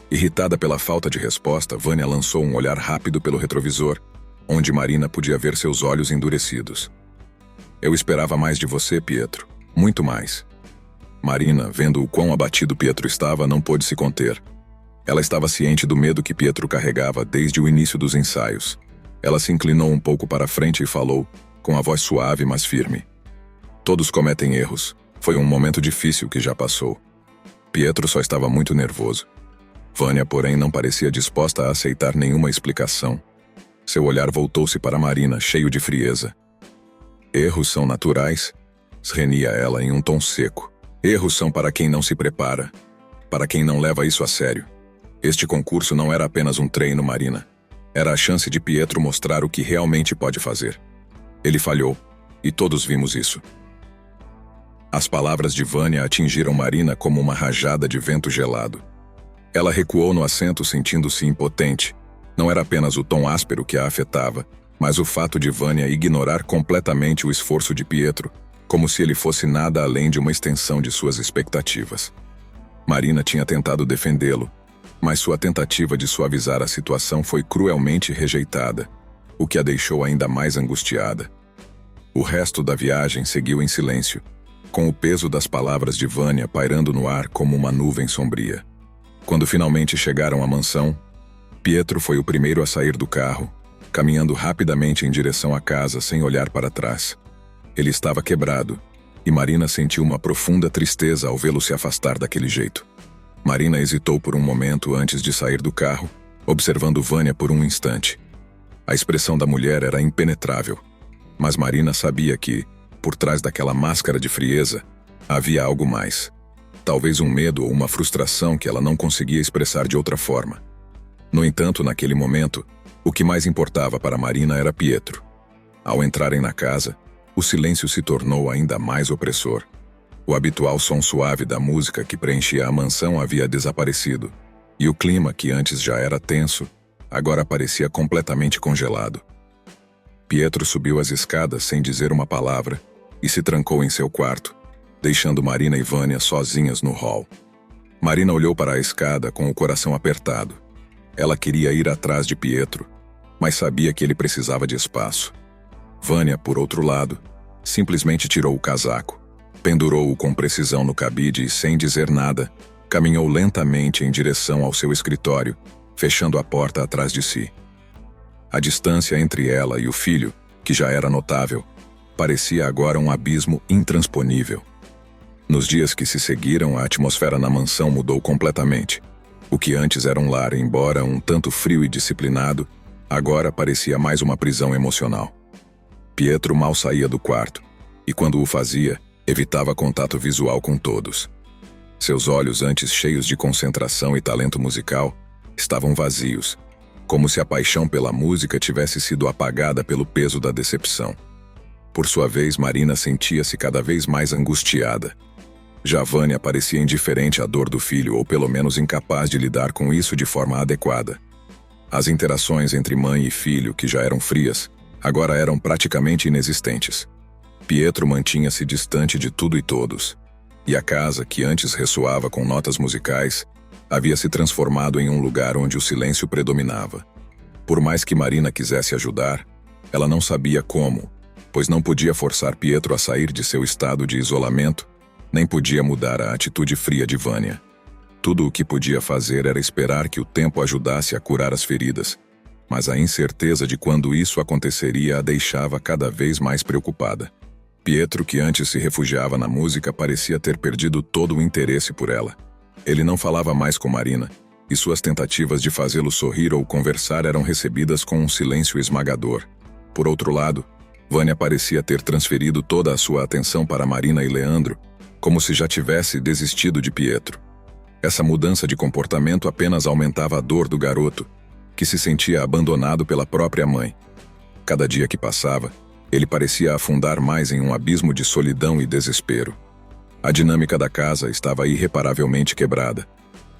Irritada pela falta de resposta, Vânia lançou um olhar rápido pelo retrovisor, onde Marina podia ver seus olhos endurecidos. "Eu esperava mais de você, Pietro. Muito mais." Marina, vendo o quão abatido Pietro estava, não pôde se conter. Ela estava ciente do medo que Pietro carregava desde o início dos ensaios. Ela se inclinou um pouco para a frente e falou, com a voz suave mas firme: "Todos cometem erros. Foi um momento difícil que já passou." Pietro só estava muito nervoso. Vânia, porém, não parecia disposta a aceitar nenhuma explicação. Seu olhar voltou-se para Marina, cheio de frieza. "Erros são naturais?" renia ela em um tom seco. "Erros são para quem não se prepara, para quem não leva isso a sério. Este concurso não era apenas um treino, Marina. Era a chance de Pietro mostrar o que realmente pode fazer. Ele falhou, e todos vimos isso." As palavras de Vânia atingiram Marina como uma rajada de vento gelado. Ela recuou no assento, sentindo-se impotente. Não era apenas o tom áspero que a afetava, mas o fato de Vânia ignorar completamente o esforço de Pietro, como se ele fosse nada além de uma extensão de suas expectativas. Marina tinha tentado defendê-lo, mas sua tentativa de suavizar a situação foi cruelmente rejeitada, o que a deixou ainda mais angustiada. O resto da viagem seguiu em silêncio, com o peso das palavras de Vânia pairando no ar como uma nuvem sombria. Quando finalmente chegaram à mansão, Pietro foi o primeiro a sair do carro, caminhando rapidamente em direção à casa sem olhar para trás. Ele estava quebrado, e Marina sentiu uma profunda tristeza ao vê-lo se afastar daquele jeito. Marina hesitou por um momento antes de sair do carro, observando Vânia por um instante. A expressão da mulher era impenetrável, mas Marina sabia que, por trás daquela máscara de frieza, havia algo mais. Talvez um medo ou uma frustração que ela não conseguia expressar de outra forma. No entanto, naquele momento, o que mais importava para Marina era Pietro. Ao entrarem na casa, o silêncio se tornou ainda mais opressor. O habitual som suave da música que preenchia a mansão havia desaparecido, e o clima, que antes já era tenso, agora parecia completamente congelado. Pietro subiu as escadas sem dizer uma palavra e se trancou em seu quarto, deixando Marina e Vânia sozinhas no hall. Marina olhou para a escada com o coração apertado. Ela queria ir atrás de Pietro, mas sabia que ele precisava de espaço. Vânia, por outro lado, simplesmente tirou o casaco, pendurou-o com precisão no cabide e, sem dizer nada, caminhou lentamente em direção ao seu escritório, fechando a porta atrás de si. A distância entre ela e o filho, que já era notável, parecia agora um abismo intransponível. Nos dias que se seguiram, a atmosfera na mansão mudou completamente. O que antes era um lar, embora um tanto frio e disciplinado, agora parecia mais uma prisão emocional. Pietro mal saía do quarto, e quando o fazia, evitava contato visual com todos. Seus olhos, antes cheios de concentração e talento musical, estavam vazios, como se a paixão pela música tivesse sido apagada pelo peso da decepção. Por sua vez, Marina sentia-se cada vez mais angustiada. Já Vânia parecia indiferente à dor do filho, ou pelo menos incapaz de lidar com isso de forma adequada. As interações entre mãe e filho, que já eram frias, agora eram praticamente inexistentes. Pietro mantinha-se distante de tudo e todos, e a casa, que antes ressoava com notas musicais, havia se transformado em um lugar onde o silêncio predominava. Por mais que Marina quisesse ajudar, ela não sabia como, pois não podia forçar Pietro a sair de seu estado de isolamento, nem podia mudar a atitude fria de Vânia. Tudo o que podia fazer era esperar que o tempo ajudasse a curar as feridas, mas a incerteza de quando isso aconteceria a deixava cada vez mais preocupada. Pietro, que antes se refugiava na música, parecia ter perdido todo o interesse por ela. Ele não falava mais com Marina, e suas tentativas de fazê-lo sorrir ou conversar eram recebidas com um silêncio esmagador. Por outro lado, Vânia parecia ter transferido toda a sua atenção para Marina e Leandro, como se já tivesse desistido de Pietro. Essa mudança de comportamento apenas aumentava a dor do garoto, que se sentia abandonado pela própria mãe. Cada dia que passava, ele parecia afundar mais em um abismo de solidão e desespero. A dinâmica da casa estava irreparavelmente quebrada.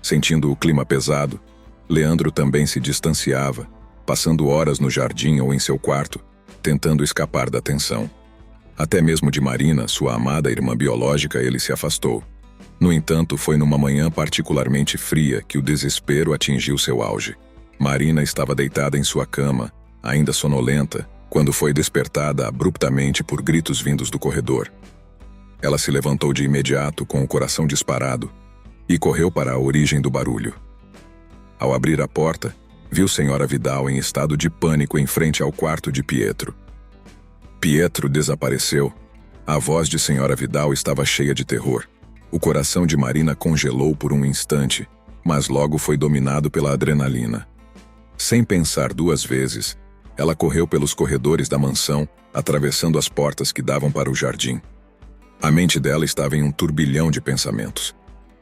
Sentindo o clima pesado, Leandro também se distanciava, passando horas no jardim ou em seu quarto, tentando escapar da tensão. Até mesmo de Marina, sua amada irmã biológica, ele se afastou. No entanto, foi numa manhã particularmente fria que o desespero atingiu seu auge. Marina estava deitada em sua cama, ainda sonolenta, quando foi despertada abruptamente por gritos vindos do corredor. Ela se levantou de imediato com o coração disparado e correu para a origem do barulho. Ao abrir a porta, viu Senhora Vidal em estado de pânico em frente ao quarto de Pietro. Pietro desapareceu. A voz de Senhora Vidal estava cheia de terror. O coração de Marina congelou por um instante, mas logo foi dominado pela adrenalina. Sem pensar duas vezes, ela correu pelos corredores da mansão, atravessando as portas que davam para o jardim. A mente dela estava em um turbilhão de pensamentos.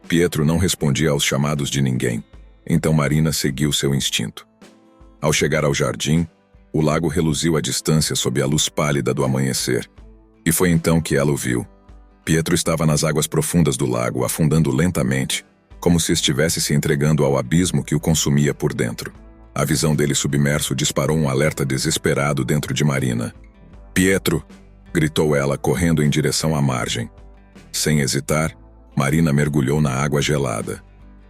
Pietro não respondia aos chamados de ninguém, então Marina seguiu seu instinto. Ao chegar ao jardim, o lago reluziu à distância sob a luz pálida do amanhecer. E foi então que ela o viu. Pietro estava nas águas profundas do lago, afundando lentamente, como se estivesse se entregando ao abismo que o consumia por dentro. A visão dele submerso disparou um alerta desesperado dentro de Marina. "Pietro!" gritou ela, correndo em direção à margem. Sem hesitar, Marina mergulhou na água gelada.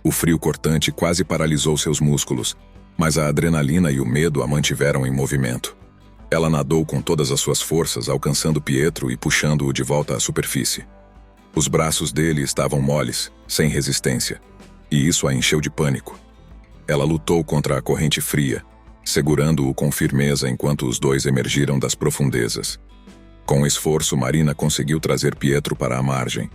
O frio cortante quase paralisou seus músculos, mas a adrenalina e o medo a mantiveram em movimento. Ela nadou com todas as suas forças, alcançando Pietro e puxando-o de volta à superfície. Os braços dele estavam moles, sem resistência, e isso a encheu de pânico. Ela lutou contra a corrente fria, segurando-o com firmeza enquanto os dois emergiram das profundezas. Com esforço, Marina conseguiu trazer Pietro para a margem.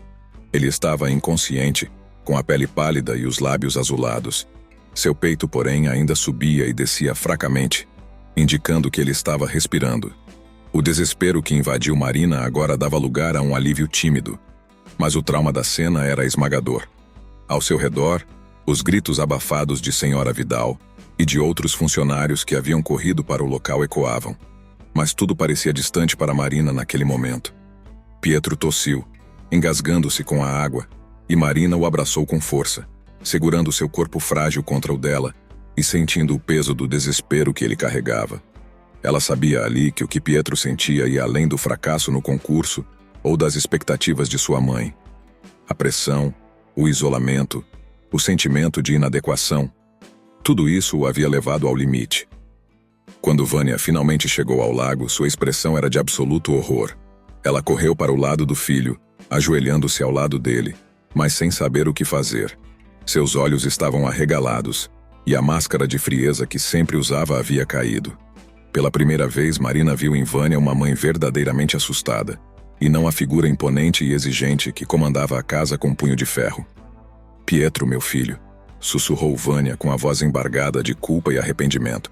Ele estava inconsciente, com a pele pálida e os lábios azulados. Seu peito, porém, ainda subia e descia fracamente, indicando que ele estava respirando. O desespero que invadiu Marina agora dava lugar a um alívio tímido, mas o trauma da cena era esmagador. Ao seu redor, os gritos abafados de Senhora Vidal e de outros funcionários que haviam corrido para o local ecoavam. Mas tudo parecia distante para Marina naquele momento. Pietro tossiu, engasgando-se com a água, e Marina o abraçou com força, segurando seu corpo frágil contra o dela e sentindo o peso do desespero que ele carregava. Ela sabia ali que o que Pietro sentia ia além do fracasso no concurso ou das expectativas de sua mãe. A pressão, o isolamento, o sentimento de inadequação, tudo isso o havia levado ao limite. Quando Vânia finalmente chegou ao lago, sua expressão era de absoluto horror. Ela correu para o lado do filho, ajoelhando-se ao lado dele, mas sem saber o que fazer. Seus olhos estavam arregalados, e a máscara de frieza que sempre usava havia caído. Pela primeira vez, Marina viu em Vânia uma mãe verdadeiramente assustada, e não a figura imponente e exigente que comandava a casa com punho de ferro. "Pietro, meu filho", sussurrou Vânia com a voz embargada de culpa e arrependimento.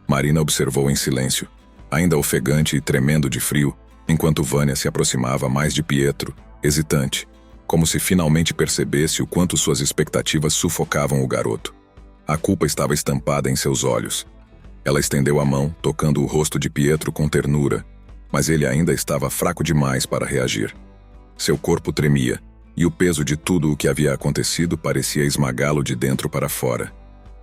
Marina observou em silêncio, ainda ofegante e tremendo de frio, enquanto Vânia se aproximava mais de Pietro, hesitante, como se finalmente percebesse o quanto suas expectativas sufocavam o garoto. A culpa estava estampada em seus olhos. Ela estendeu a mão, tocando o rosto de Pietro com ternura, mas ele ainda estava fraco demais para reagir. Seu corpo tremia, e o peso de tudo o que havia acontecido parecia esmagá-lo de dentro para fora.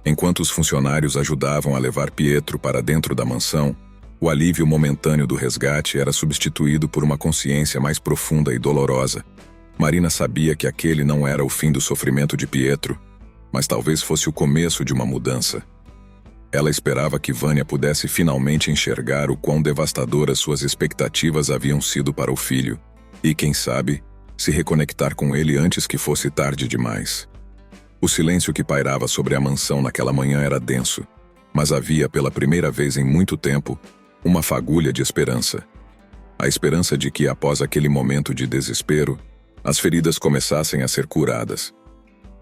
Enquanto os funcionários ajudavam a levar Pietro para dentro da mansão, o alívio momentâneo do resgate era substituído por uma consciência mais profunda e dolorosa. Marina sabia que aquele não era o fim do sofrimento de Pietro, mas talvez fosse o começo de uma mudança. Ela esperava que Vânia pudesse finalmente enxergar o quão devastadoras suas expectativas haviam sido para o filho, e, quem sabe, se reconectar com ele antes que fosse tarde demais. O silêncio que pairava sobre a mansão naquela manhã era denso, mas havia, pela primeira vez em muito tempo, uma fagulha de esperança. A esperança de que, após aquele momento de desespero, as feridas começassem a ser curadas.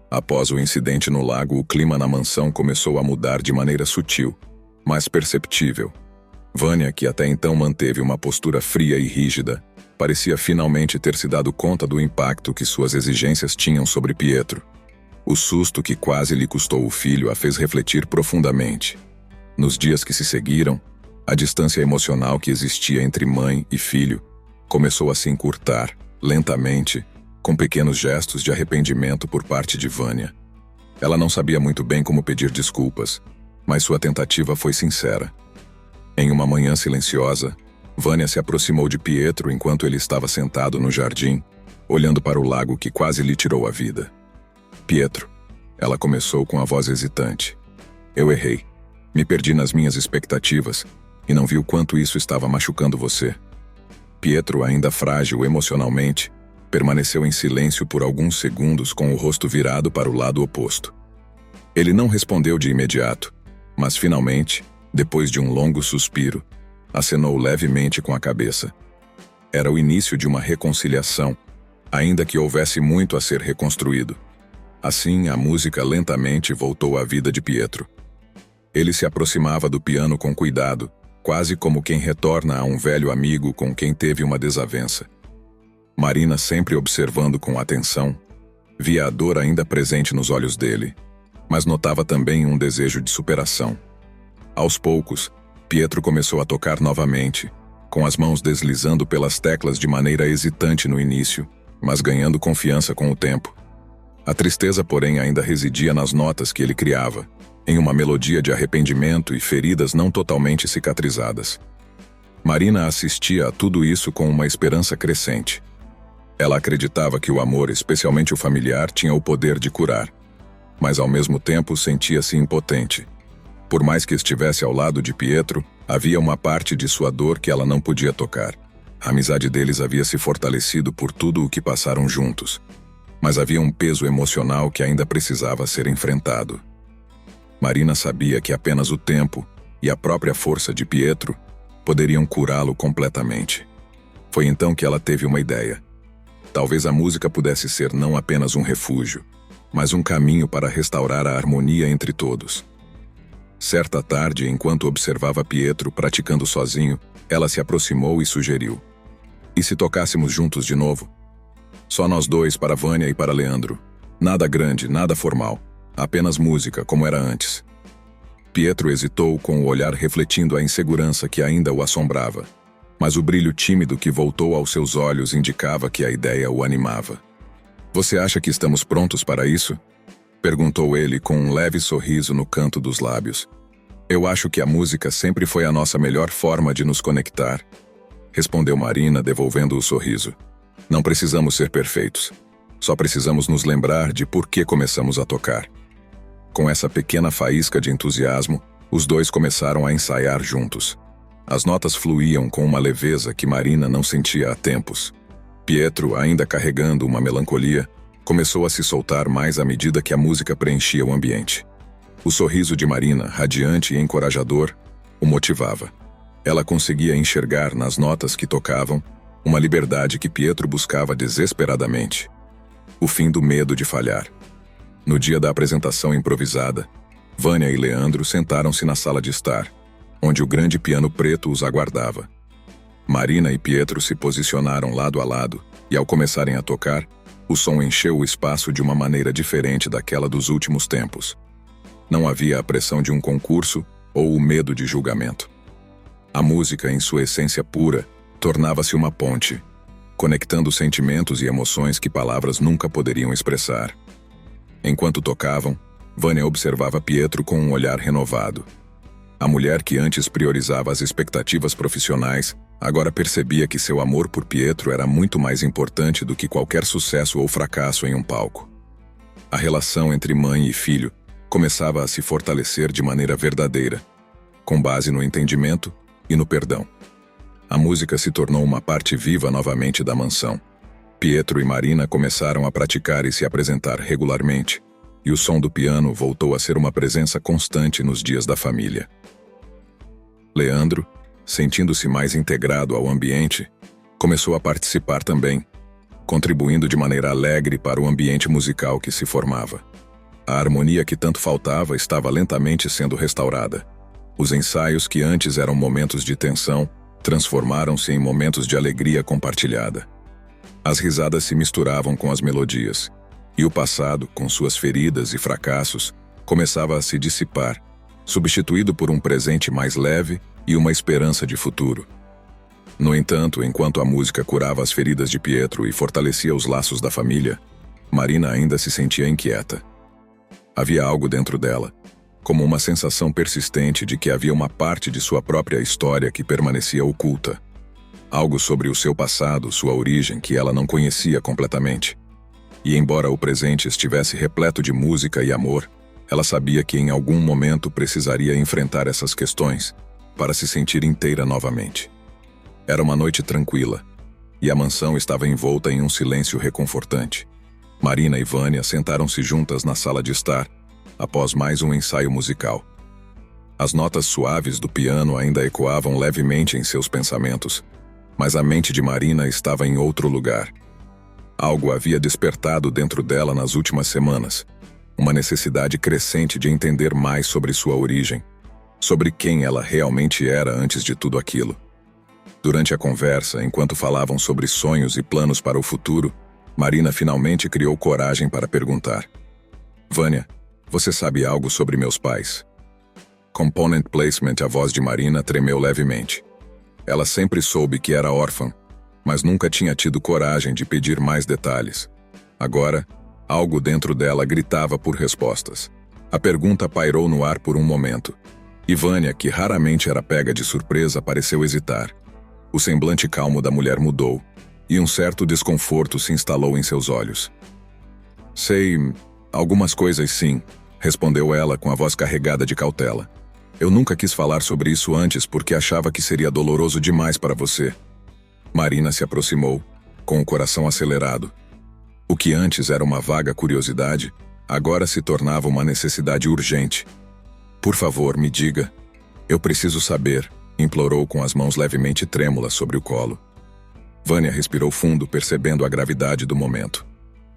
Após o incidente no lago, o clima na mansão começou a mudar de maneira sutil, mas perceptível. Vânia, que até então manteve uma postura fria e rígida, parecia finalmente ter se dado conta do impacto que suas exigências tinham sobre Pietro. O susto que quase lhe custou o filho a fez refletir profundamente. Nos dias que se seguiram, a distância emocional que existia entre mãe e filho começou a se encurtar, lentamente, com pequenos gestos de arrependimento por parte de Vânia. Ela não sabia muito bem como pedir desculpas, mas sua tentativa foi sincera. Em uma manhã silenciosa, Vânia se aproximou de Pietro enquanto ele estava sentado no jardim, olhando para o lago que quase lhe tirou a vida. Pietro, ela começou com a voz hesitante. Eu errei. Me perdi nas minhas expectativas e não vi o quanto isso estava machucando você. Pietro, ainda frágil emocionalmente, permaneceu em silêncio por alguns segundos com o rosto virado para o lado oposto. Ele não respondeu de imediato, mas finalmente, depois de um longo suspiro, acenou levemente com a cabeça. Era o início de uma reconciliação, ainda que houvesse muito a ser reconstruído. Assim, a música lentamente voltou à vida de Pietro. Ele se aproximava do piano com cuidado, quase como quem retorna a um velho amigo com quem teve uma desavença. Marina, sempre observando com atenção, via a dor ainda presente nos olhos dele, mas notava também um desejo de superação. Aos poucos, Pietro começou a tocar novamente, com as mãos deslizando pelas teclas de maneira hesitante no início, mas ganhando confiança com o tempo. A tristeza, porém, ainda residia nas notas que ele criava, em uma melodia de arrependimento e feridas não totalmente cicatrizadas. Marina assistia a tudo isso com uma esperança crescente. Ela acreditava que o amor, especialmente o familiar, tinha o poder de curar, mas ao mesmo tempo sentia-se impotente. Por mais que estivesse ao lado de Pietro, havia uma parte de sua dor que ela não podia tocar. A amizade deles havia se fortalecido por tudo o que passaram juntos, mas havia um peso emocional que ainda precisava ser enfrentado. Marina sabia que apenas o tempo e a própria força de Pietro poderiam curá-lo completamente. Foi então que ela teve uma ideia. Talvez a música pudesse ser não apenas um refúgio, mas um caminho para restaurar a harmonia entre todos. Certa tarde, enquanto observava Pietro praticando sozinho, ela se aproximou e sugeriu: "E se tocássemos juntos de novo? Só nós dois, para Vânia e para Leandro. Nada grande, nada formal. Apenas música, como era antes." Pietro hesitou, com o olhar refletindo a insegurança que ainda o assombrava. Mas o brilho tímido que voltou aos seus olhos indicava que a ideia o animava. "Você acha que estamos prontos para isso?" perguntou ele com um leve sorriso no canto dos lábios. "Eu acho que a música sempre foi a nossa melhor forma de nos conectar", respondeu Marina, devolvendo o sorriso. "Não precisamos ser perfeitos. Só precisamos nos lembrar de por que começamos a tocar." Com essa pequena faísca de entusiasmo, os dois começaram a ensaiar juntos. As notas fluíam com uma leveza que Marina não sentia há tempos. Pietro, ainda carregando uma melancolia, começou a se soltar mais à medida que a música preenchia o ambiente. O sorriso de Marina, radiante e encorajador, o motivava. Ela conseguia enxergar nas notas que tocavam uma liberdade que Pietro buscava desesperadamente. O fim do medo de falhar. No dia da apresentação improvisada, Vânia e Leandro sentaram-se na sala de estar, onde o grande piano preto os aguardava. Marina e Pietro se posicionaram lado a lado, e ao começarem a tocar, o som encheu o espaço de uma maneira diferente daquela dos últimos tempos. Não havia a pressão de um concurso ou o medo de julgamento. A música, em sua essência pura, tornava-se uma ponte, conectando sentimentos e emoções que palavras nunca poderiam expressar. Enquanto tocavam, Vânia observava Pietro com um olhar renovado. A mulher que antes priorizava as expectativas profissionais, agora percebia que seu amor por Pietro era muito mais importante do que qualquer sucesso ou fracasso em um palco. A relação entre mãe e filho começava a se fortalecer de maneira verdadeira, com base no entendimento e no perdão. A música se tornou uma parte viva novamente da mansão. Pietro e Marina começaram a praticar e se apresentar regularmente, e o som do piano voltou a ser uma presença constante nos dias da família. Leandro, sentindo-se mais integrado ao ambiente, começou a participar também, contribuindo de maneira alegre para o ambiente musical que se formava. A harmonia que tanto faltava estava lentamente sendo restaurada. Os ensaios que antes eram momentos de tensão transformaram-se em momentos de alegria compartilhada. As risadas se misturavam com as melodias, e o passado, com suas feridas e fracassos, começava a se dissipar, substituído por um presente mais leve e uma esperança de futuro. No entanto, enquanto a música curava as feridas de Pietro e fortalecia os laços da família, Marina ainda se sentia inquieta. Havia algo dentro dela, como uma sensação persistente de que havia uma parte de sua própria história que permanecia oculta. Algo sobre o seu passado, sua origem, que ela não conhecia completamente. E embora o presente estivesse repleto de música e amor, ela sabia que em algum momento precisaria enfrentar essas questões para se sentir inteira novamente. Era uma noite tranquila, e a mansão estava envolta em um silêncio reconfortante. Marina e Vânia sentaram-se juntas na sala de estar, após mais um ensaio musical. As notas suaves do piano ainda ecoavam levemente em seus pensamentos, mas a mente de Marina estava em outro lugar. Algo havia despertado dentro dela nas últimas semanas, uma necessidade crescente de entender mais sobre sua origem, sobre quem ela realmente era antes de tudo aquilo. Durante a conversa, enquanto falavam sobre sonhos e planos para o futuro, Marina finalmente criou coragem para perguntar: Vânia, você sabe algo sobre meus pais? Component placement. A voz de Marina tremeu levemente. Ela sempre soube que era órfã, mas nunca tinha tido coragem de pedir mais detalhes. Agora, algo dentro dela gritava por respostas. A pergunta pairou no ar por um momento. E Vânia, que raramente era pega de surpresa, pareceu hesitar. O semblante calmo da mulher mudou, e um certo desconforto se instalou em seus olhos. Sei algumas coisas, sim, respondeu ela com a voz carregada de cautela. Eu nunca quis falar sobre isso antes porque achava que seria doloroso demais para você. Marina se aproximou, com o coração acelerado. O que antes era uma vaga curiosidade, agora se tornava uma necessidade urgente. Por favor, me diga. Eu preciso saber, implorou com as mãos levemente trêmulas sobre o colo. Vânia respirou fundo, percebendo a gravidade do momento.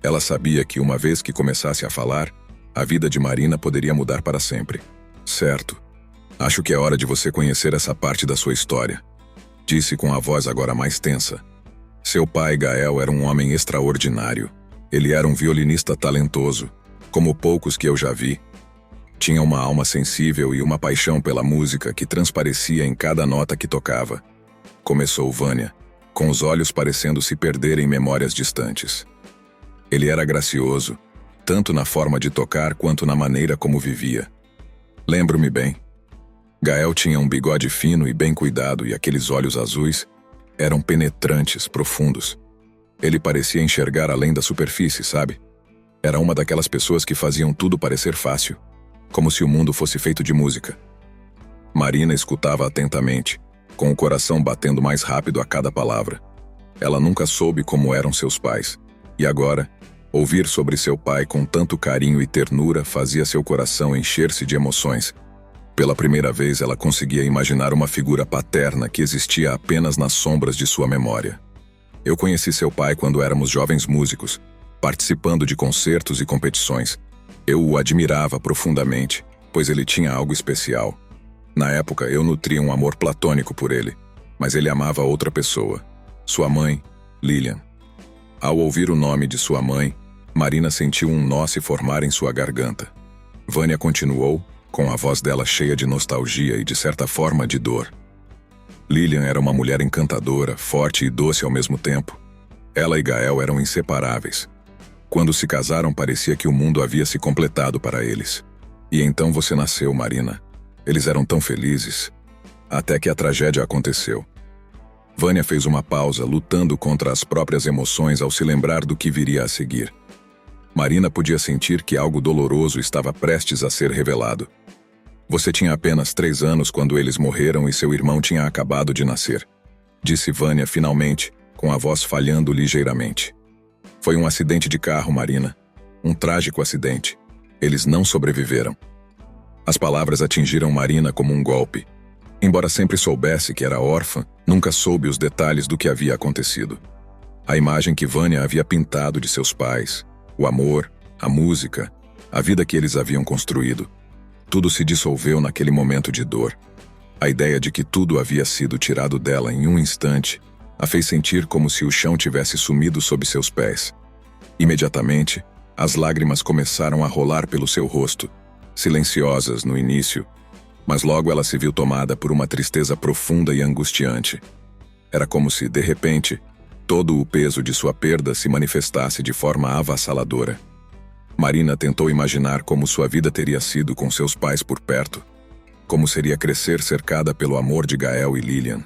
Ela sabia que uma vez que começasse a falar, a vida de Marina poderia mudar para sempre. Certo. Acho que é hora de você conhecer essa parte da sua história, disse com a voz agora mais tensa. Seu pai, Gael, era um homem extraordinário. Ele era um violinista talentoso, como poucos que eu já vi. Tinha uma alma sensível e uma paixão pela música que transparecia em cada nota que tocava. Começou Vânia, com os olhos parecendo se perder em memórias distantes. Ele era gracioso, tanto na forma de tocar quanto na maneira como vivia. Lembro-me bem. Gael tinha um bigode fino e bem cuidado, e aqueles olhos azuis eram penetrantes, profundos. Ele parecia enxergar além da superfície, sabe? Era uma daquelas pessoas que faziam tudo parecer fácil, como se o mundo fosse feito de música. Marina escutava atentamente, com o coração batendo mais rápido a cada palavra. Ela nunca soube como eram seus pais, e agora, ouvir sobre seu pai com tanto carinho e ternura fazia seu coração encher-se de emoções. Pela primeira vez, ela conseguia imaginar uma figura paterna que existia apenas nas sombras de sua memória. Eu conheci seu pai quando éramos jovens músicos, participando de concertos e competições. Eu o admirava profundamente, pois ele tinha algo especial. Na época, eu nutria um amor platônico por ele, mas ele amava outra pessoa, sua mãe, Lilian. Ao ouvir o nome de sua mãe, Marina sentiu um nó se formar em sua garganta. Vânia continuou, com a voz dela cheia de nostalgia e, de certa forma, de dor. Lilian era uma mulher encantadora, forte e doce ao mesmo tempo. Ela e Gael eram inseparáveis. Quando se casaram, parecia que o mundo havia se completado para eles. E então você nasceu, Marina. Eles eram tão felizes. Até que a tragédia aconteceu. Vânia fez uma pausa, lutando contra as próprias emoções ao se lembrar do que viria a seguir. Marina podia sentir que algo doloroso estava prestes a ser revelado. Você tinha apenas 3 anos quando eles morreram e seu irmão tinha acabado de nascer, disse Vânia finalmente, com a voz falhando ligeiramente. Foi um acidente de carro, Marina. Um trágico acidente. Eles não sobreviveram. As palavras atingiram Marina como um golpe. Embora sempre soubesse que era órfã, nunca soube os detalhes do que havia acontecido. A imagem que Vânia havia pintado de seus pais, o amor, a música, a vida que eles haviam construído. Tudo se dissolveu naquele momento de dor. A ideia de que tudo havia sido tirado dela em um instante a fez sentir como se o chão tivesse sumido sob seus pés. Imediatamente, as lágrimas começaram a rolar pelo seu rosto, silenciosas no início, mas logo ela se viu tomada por uma tristeza profunda e angustiante. Era como se, de repente, todo o peso de sua perda se manifestasse de forma avassaladora. Marina tentou imaginar como sua vida teria sido com seus pais por perto, como seria crescer cercada pelo amor de Gael e Lilian.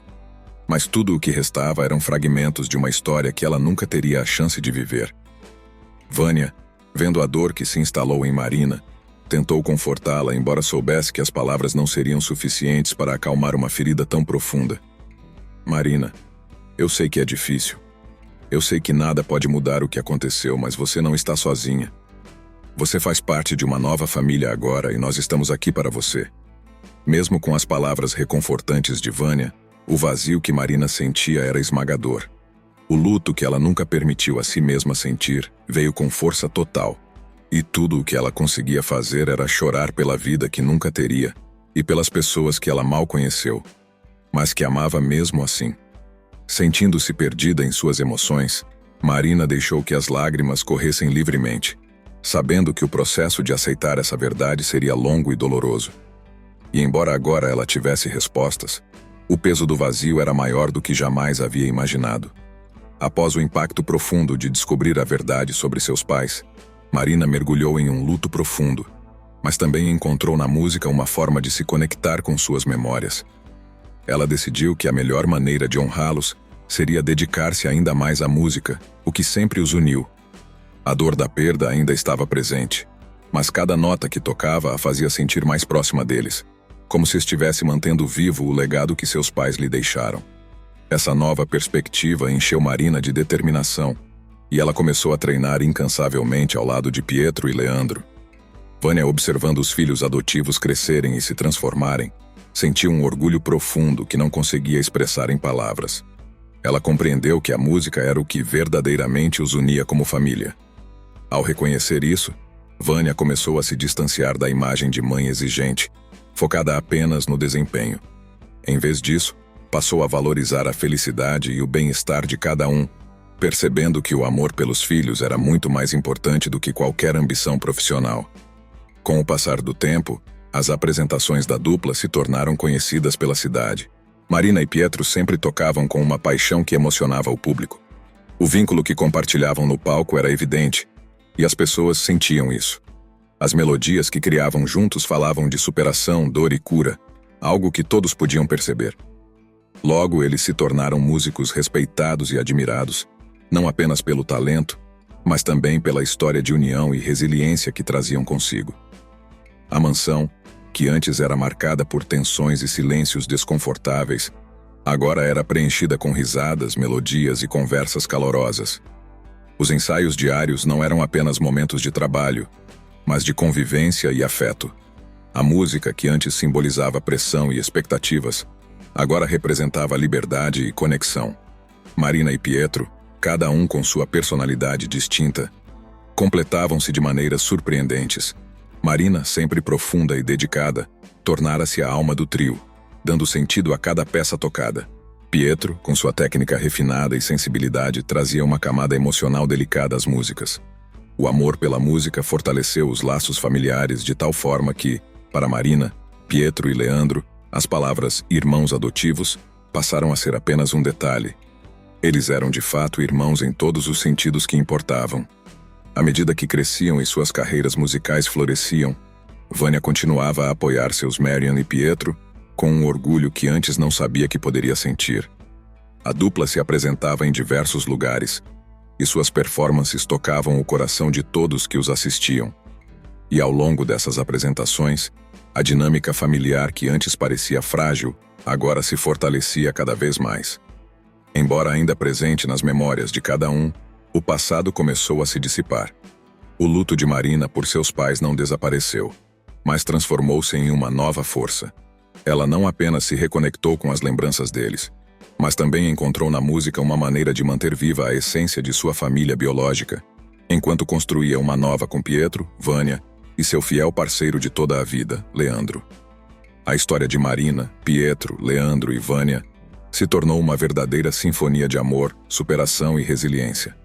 Mas tudo o que restava eram fragmentos de uma história que ela nunca teria a chance de viver. Vânia, vendo a dor que se instalou em Marina, tentou confortá-la, embora soubesse que as palavras não seriam suficientes para acalmar uma ferida tão profunda. Marina, eu sei que é difícil. Eu sei que nada pode mudar o que aconteceu, mas você não está sozinha. Você faz parte de uma nova família agora e nós estamos aqui para você. Mesmo com as palavras reconfortantes de Vânia, o vazio que Marina sentia era esmagador. O luto que ela nunca permitiu a si mesma sentir veio com força total. E tudo o que ela conseguia fazer era chorar pela vida que nunca teria e pelas pessoas que ela mal conheceu, mas que amava mesmo assim. Sentindo-se perdida em suas emoções, Marina deixou que as lágrimas corressem livremente, sabendo que o processo de aceitar essa verdade seria longo e doloroso. E embora agora ela tivesse respostas, o peso do vazio era maior do que jamais havia imaginado. Após o impacto profundo de descobrir a verdade sobre seus pais, Marina mergulhou em um luto profundo, mas também encontrou na música uma forma de se conectar com suas memórias. Ela decidiu que a melhor maneira de honrá-los seria dedicar-se ainda mais à música, o que sempre os uniu. A dor da perda ainda estava presente, mas cada nota que tocava a fazia sentir mais próxima deles, como se estivesse mantendo vivo o legado que seus pais lhe deixaram. Essa nova perspectiva encheu Marina de determinação, e ela começou a treinar incansavelmente ao lado de Pietro e Leandro. Vânia, observando os filhos adotivos crescerem e se transformarem, sentiu um orgulho profundo que não conseguia expressar em palavras. Ela compreendeu que a música era o que verdadeiramente os unia como família. Ao reconhecer isso, Vânia começou a se distanciar da imagem de mãe exigente, focada apenas no desempenho. Em vez disso, passou a valorizar a felicidade e o bem-estar de cada um, percebendo que o amor pelos filhos era muito mais importante do que qualquer ambição profissional. Com o passar do tempo, as apresentações da dupla se tornaram conhecidas pela cidade. Marina e Pietro sempre tocavam com uma paixão que emocionava o público. O vínculo que compartilhavam no palco era evidente, e as pessoas sentiam isso. As melodias que criavam juntos falavam de superação, dor e cura, algo que todos podiam perceber. Logo, eles se tornaram músicos respeitados e admirados, não apenas pelo talento, mas também pela história de união e resiliência que traziam consigo. A mansão, que antes era marcada por tensões e silêncios desconfortáveis, agora era preenchida com risadas, melodias e conversas calorosas. Os ensaios diários não eram apenas momentos de trabalho, mas de convivência e afeto. A música, que antes simbolizava pressão e expectativas, agora representava liberdade e conexão. Marina e Pietro, cada um com sua personalidade distinta, completavam-se de maneiras surpreendentes. Marina, sempre profunda e dedicada, tornara-se a alma do trio, dando sentido a cada peça tocada. Pietro, com sua técnica refinada e sensibilidade, trazia uma camada emocional delicada às músicas. O amor pela música fortaleceu os laços familiares de tal forma que, para Marina, Pietro e Leandro, as palavras irmãos adotivos passaram a ser apenas um detalhe. Eles eram de fato irmãos em todos os sentidos que importavam. À medida que cresciam e suas carreiras musicais floresciam, Vânia continuava a apoiar seus Marian e Pietro com um orgulho que antes não sabia que poderia sentir. A dupla se apresentava em diversos lugares, e suas performances tocavam o coração de todos que os assistiam. E ao longo dessas apresentações, a dinâmica familiar que antes parecia frágil, agora se fortalecia cada vez mais. Embora ainda presente nas memórias de cada um, o passado começou a se dissipar. O luto de Marina por seus pais não desapareceu, mas transformou-se em uma nova força. Ela não apenas se reconectou com as lembranças deles, mas também encontrou na música uma maneira de manter viva a essência de sua família biológica, enquanto construía uma nova com Pietro, Vânia e seu fiel parceiro de toda a vida, Leandro. A história de Marina, Pietro, Leandro e Vânia se tornou uma verdadeira sinfonia de amor, superação e resiliência.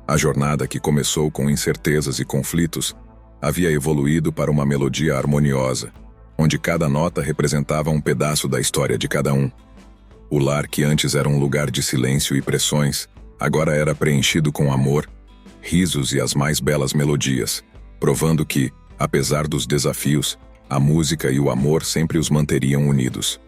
A jornada, que começou com incertezas e conflitos, havia evoluído para uma melodia harmoniosa, onde cada nota representava um pedaço da história de cada um. O lar, que antes era um lugar de silêncio e pressões, agora era preenchido com amor, risos e as mais belas melodias, provando que, apesar dos desafios, a música e o amor sempre os manteriam unidos.